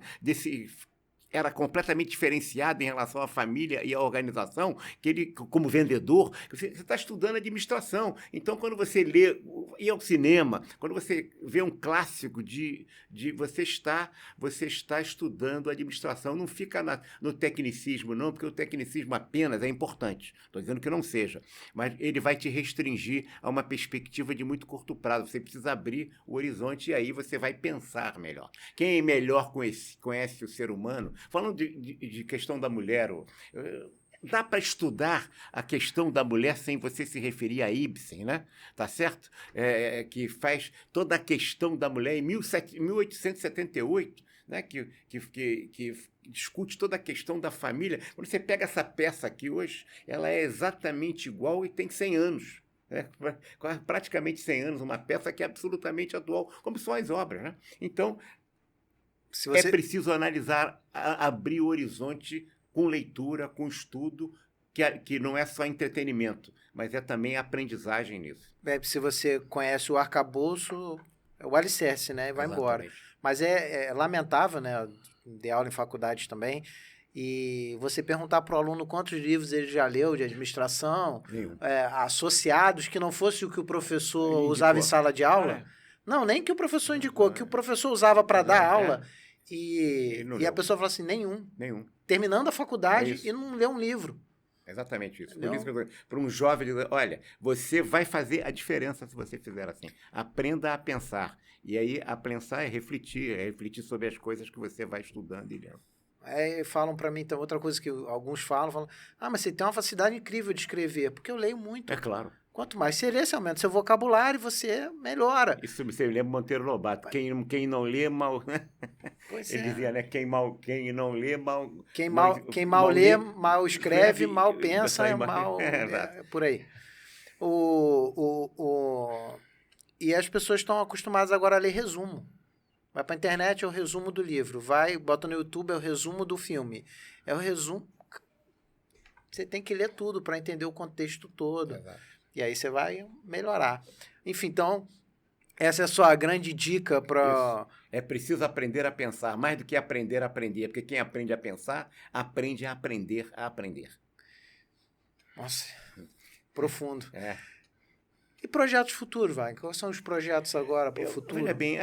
era completamente diferenciado em relação à família e à organização, que ele, como vendedor, você está estudando administração. Então, quando você lê, ir ao cinema, quando você vê um clássico você está estudando administração. Não fica no tecnicismo, não, porque o tecnicismo apenas é importante. Estou dizendo que não seja. Mas ele vai te restringir a uma perspectiva de muito curto prazo. Você precisa abrir o horizonte e aí você vai pensar melhor. Quem melhor conhece o ser humano? Falando de questão da mulher, dá para estudar a questão da mulher sem você se referir a Ibsen, né? Tá certo? Que faz toda a questão da mulher em 1878, né? Que discute toda a questão da família. Quando você pega essa peça aqui hoje, ela é exatamente igual e tem 100 anos. Praticamente 100 anos, uma peça que é absolutamente atual, como são as obras, né? Então, é preciso analisar, abrir o horizonte com leitura, com estudo, que não é só entretenimento, mas é também aprendizagem nisso. Se você conhece o arcabouço, é o alicerce, né? E vai embora. Mas é lamentável, né? Dei aula em faculdade também, e você perguntar para o aluno quantos livros ele já leu de administração, associados, que não fosse o que o professor usava em sala de aula. Não, nem que o professor indicou, que o professor usava para dar aula. E a pessoa fala assim, nenhum. Terminando a faculdade e não lê um livro. Exatamente isso. Por isso que para um jovem, olha, você vai fazer a diferença se você fizer assim. Aprenda a pensar. E aí, a pensar é refletir sobre as coisas que você vai estudando e lendo. Aí falam para mim, então, outra coisa que alguns falam, mas você tem uma facilidade incrível de escrever, porque eu leio muito. É claro. Quanto mais você lê, você aumenta seu vocabulário e você melhora. Isso você lembra Monteiro Lobato. Quem não lê, mal... Pois Ele dizia, né? Quem não lê, mal... Quem mal lê, mal escreve, mal pensa, mal... por aí. E as pessoas estão acostumadas agora a ler resumo. Vai para a internet, é o resumo do livro. Vai, bota no YouTube, é o resumo do filme. É o resumo... Você tem que ler tudo para entender o contexto todo. Exato. E aí você vai melhorar. Enfim, então, essa é a sua grande dica para... É preciso aprender a pensar, mais do que aprender a aprender. Porque quem aprende a pensar, aprende a aprender a aprender. Nossa, profundo. É. E projetos futuros, Wagner? Quais são os projetos agora para o futuro? Olha bem,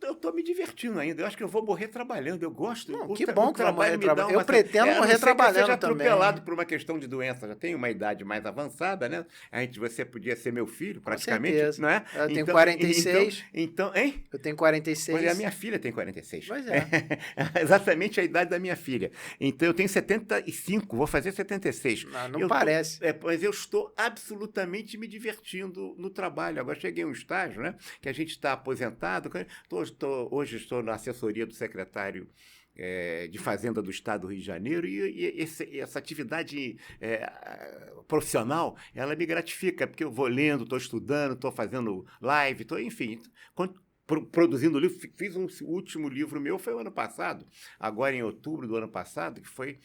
eu tô me divertindo ainda. Eu acho que eu vou morrer trabalhando. Eu gosto. Não, que bom que vai morrer trabalhando. Eu pretendo morrer trabalhando também. trabalhando Eu seja também. atropelado por uma questão de doença. Já tenho uma idade mais avançada, né? Você podia ser meu filho, praticamente. Com certeza. Não é? Eu tenho 46. Então, hein? Eu tenho 46. Olha, a minha filha tem 46. Pois é. Exatamente a idade da minha filha. Então, eu tenho 75, vou fazer 76. Não parece. Mas eu estou absolutamente me divertindo no trabalho. Agora cheguei a um estágio, né, que a gente está aposentado. Hoje estou na assessoria do secretário de Fazenda do Estado do Rio de Janeiro e essa atividade profissional, ela me gratifica, porque eu vou lendo, estou estudando, estou fazendo live, enfim, produzindo livro. Fiz o último livro meu, foi o ano passado, agora em outubro do ano passado, que foi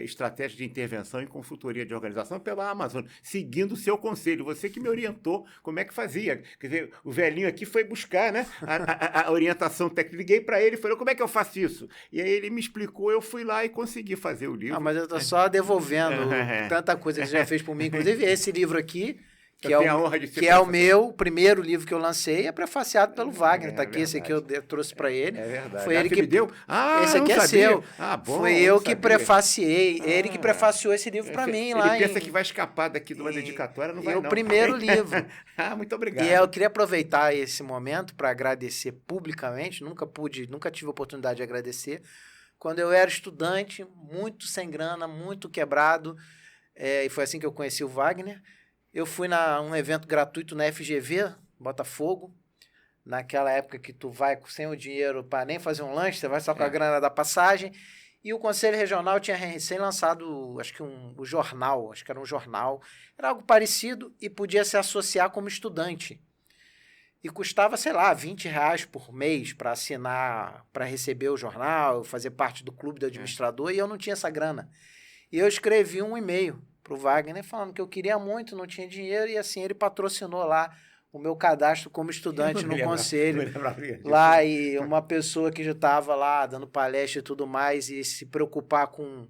Estratégia de Intervenção em Consultoria de Organização pela Amazon, seguindo o seu conselho. Você que me orientou como é que fazia. Quer dizer, o velhinho aqui foi buscar, né, a orientação técnica. Liguei para ele e falei, como é que eu faço isso? E aí ele me explicou, eu fui lá e consegui fazer o livro. Mas eu estou só devolvendo tanta coisa que você já fez por mim. Inclusive, esse livro aqui, que é o meu primeiro livro que eu lancei, é prefaciado pelo Wagner. Tá aqui, esse aqui eu trouxe para ele. É verdade. Foi ele que me deu? Esse aqui é seu. Bom, foi eu que prefaciei. Ele que prefaciou esse livro para mim lá. Ele pensa que vai escapar daqui de uma dedicatória, não vai não. É o primeiro livro. Muito obrigado. E eu queria aproveitar esse momento para agradecer publicamente. Nunca tive a oportunidade de agradecer. Quando eu era estudante, muito sem grana, muito quebrado, e foi assim que eu conheci o Wagner. Eu fui um evento gratuito na FGV, Botafogo, naquela época que tu vai sem o dinheiro para nem fazer um lanche, você vai só com a grana da passagem, e o Conselho Regional tinha recém-lançado, acho que o jornal, acho que era um jornal, era algo parecido e podia se associar como estudante. E custava, sei lá, R$20 por mês para assinar, para receber o jornal, fazer parte do clube do administrador, e eu não tinha essa grana. E eu escrevi um e-mail pro Wagner, falando que eu queria muito, não tinha dinheiro, e assim, ele patrocinou lá o meu cadastro como estudante no conselho. Lá, e uma pessoa que já estava lá dando palestra e tudo mais, e se preocupar com um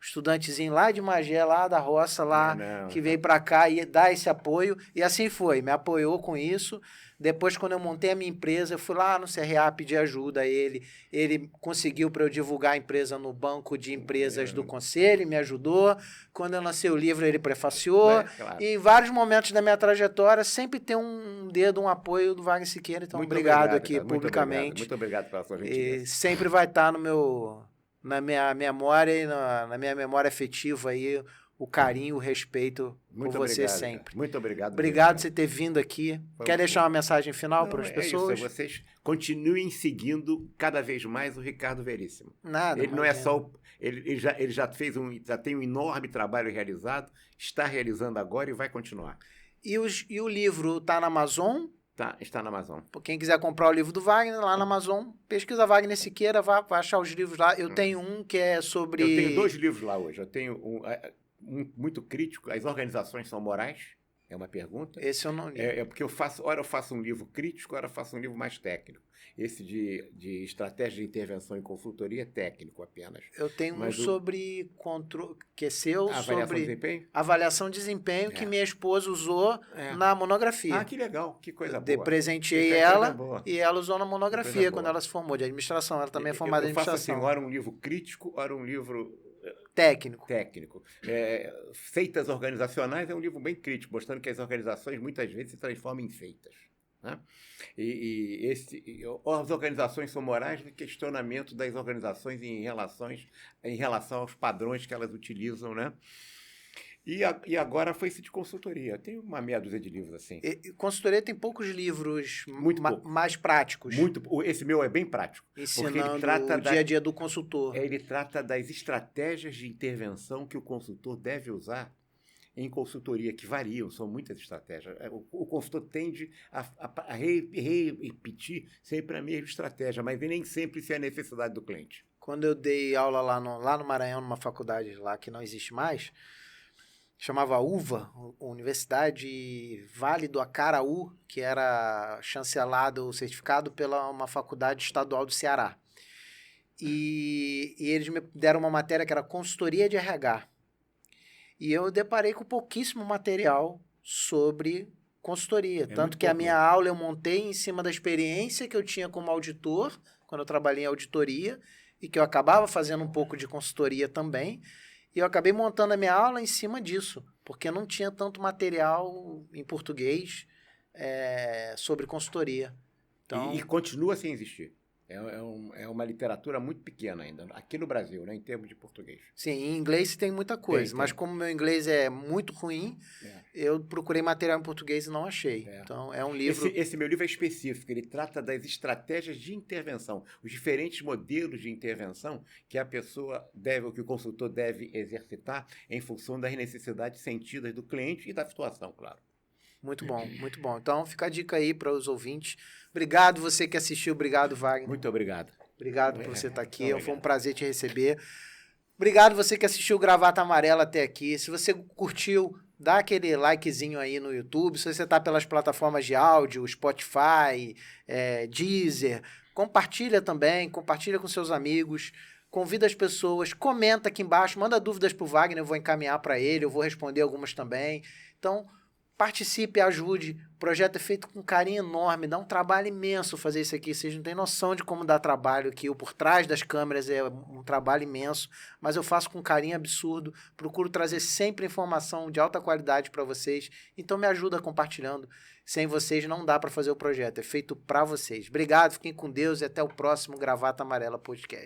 estudantezinho lá de Magé, lá da roça, lá, que veio para cá e dar esse apoio, e assim foi, me apoiou com isso. Depois, quando eu montei a minha empresa, eu fui lá no CRA pedir ajuda a ele. Ele conseguiu para eu divulgar a empresa no banco de empresas do conselho, me ajudou. Quando eu lancei o livro, ele prefaciou. Claro. E em vários momentos da minha trajetória, sempre tem um dedo, um apoio do Wagner Siqueira. Então, muito obrigado aqui cara, publicamente. Muito obrigado pela sua gentileza. E sempre vai estar na minha memória e na minha memória afetiva aí, o carinho, o respeito por você sempre. Cara. Muito obrigado. Obrigado por você ter vindo aqui. Quer deixar uma mensagem final para as pessoas? Isso, vocês continuem seguindo cada vez mais o Ricardo Veríssimo. Nada. Ele não é só... Ele já tem um enorme trabalho realizado, está realizando agora e vai continuar. E o livro está na Amazon? Está na Amazon. Quem quiser comprar o livro do Wagner, lá na Amazon, pesquisa Wagner Siqueira, vai achar os livros lá. Eu tenho um que é sobre... Eu tenho 2 livros lá hoje. Eu tenho um muito crítico, as organizações são morais? É uma pergunta. Esse eu não li. Porque eu faço um livro crítico, ora eu faço um livro mais técnico. Esse de estratégia de intervenção e consultoria é técnico apenas. Eu tenho sobre controle, que é seu, avaliação sobre de desempenho? Avaliação de desempenho, que minha esposa usou na monografia. Que legal, que coisa boa. Presenteei ela e ela usou na monografia quando ela se formou de administração. Ela também é formada em administração. Eu faço assim, ora um livro crítico, ora um livro... Técnico. Seitas organizacionais é um livro bem crítico, mostrando que as organizações muitas vezes se transformam em seitas. né? As organizações são morais no questionamento das organizações em relação aos padrões que elas utilizam, né? E agora foi esse de consultoria. Tem uma meia dúzia de livros assim. Consultoria tem poucos livros pouco. mais práticos. Esse meu é bem prático. Ensinando porque ele trata o dia a dia do consultor. Ele trata das estratégias de intervenção que o consultor deve usar em consultoria, que variam, são muitas estratégias. O consultor tende a repetir sempre a mesma estratégia, mas nem sempre isso é a necessidade do cliente. Quando eu dei aula lá no Maranhão, numa faculdade lá que não existe mais, chamava UVA, Universidade Vale do Acaraú, que era chancelado, certificado pela uma faculdade estadual do Ceará. E eles me deram uma matéria que era consultoria de RH. E eu deparei com pouquíssimo material sobre consultoria. Tanto que a minha aula eu montei em cima da experiência que eu tinha como auditor, quando eu trabalhei em auditoria, e que eu acabava fazendo um pouco de consultoria também. E eu acabei montando a minha aula em cima disso, porque não tinha tanto material em português sobre consultoria. Então, e continua sem existir. É uma literatura muito pequena ainda, aqui no Brasil, né, em termos de português. Sim, em inglês tem muita coisa, mas como meu inglês é muito ruim, eu procurei material em português e não achei. Então, é um livro... Esse meu livro é específico, ele trata das estratégias de intervenção, os diferentes modelos de intervenção que que o consultor deve exercitar em função das necessidades sentidas do cliente e da situação, claro. Muito bom, muito bom. Então, fica a dica aí para os ouvintes. Obrigado você que assistiu, obrigado, Wagner. Muito obrigado. Obrigado por você estar aqui, foi um prazer te receber. Obrigado você que assistiu o Gravata Amarela até aqui. Se você curtiu, dá aquele likezinho aí no YouTube. Se você está pelas plataformas de áudio, Spotify, Deezer, compartilha também, compartilha com seus amigos, convida as pessoas, comenta aqui embaixo, manda dúvidas para o Wagner, eu vou encaminhar para ele, eu vou responder algumas também. Então, participe, ajude. O projeto é feito com carinho enorme, dá um trabalho imenso fazer isso aqui. Vocês não têm noção de como dá trabalho aqui. Por trás das câmeras é um trabalho imenso, mas eu faço com carinho absurdo. Procuro trazer sempre informação de alta qualidade para vocês. Então me ajuda compartilhando. Sem vocês não dá para fazer o projeto. É feito para vocês. Obrigado, fiquem com Deus e até o próximo Gravata Amarela Podcast.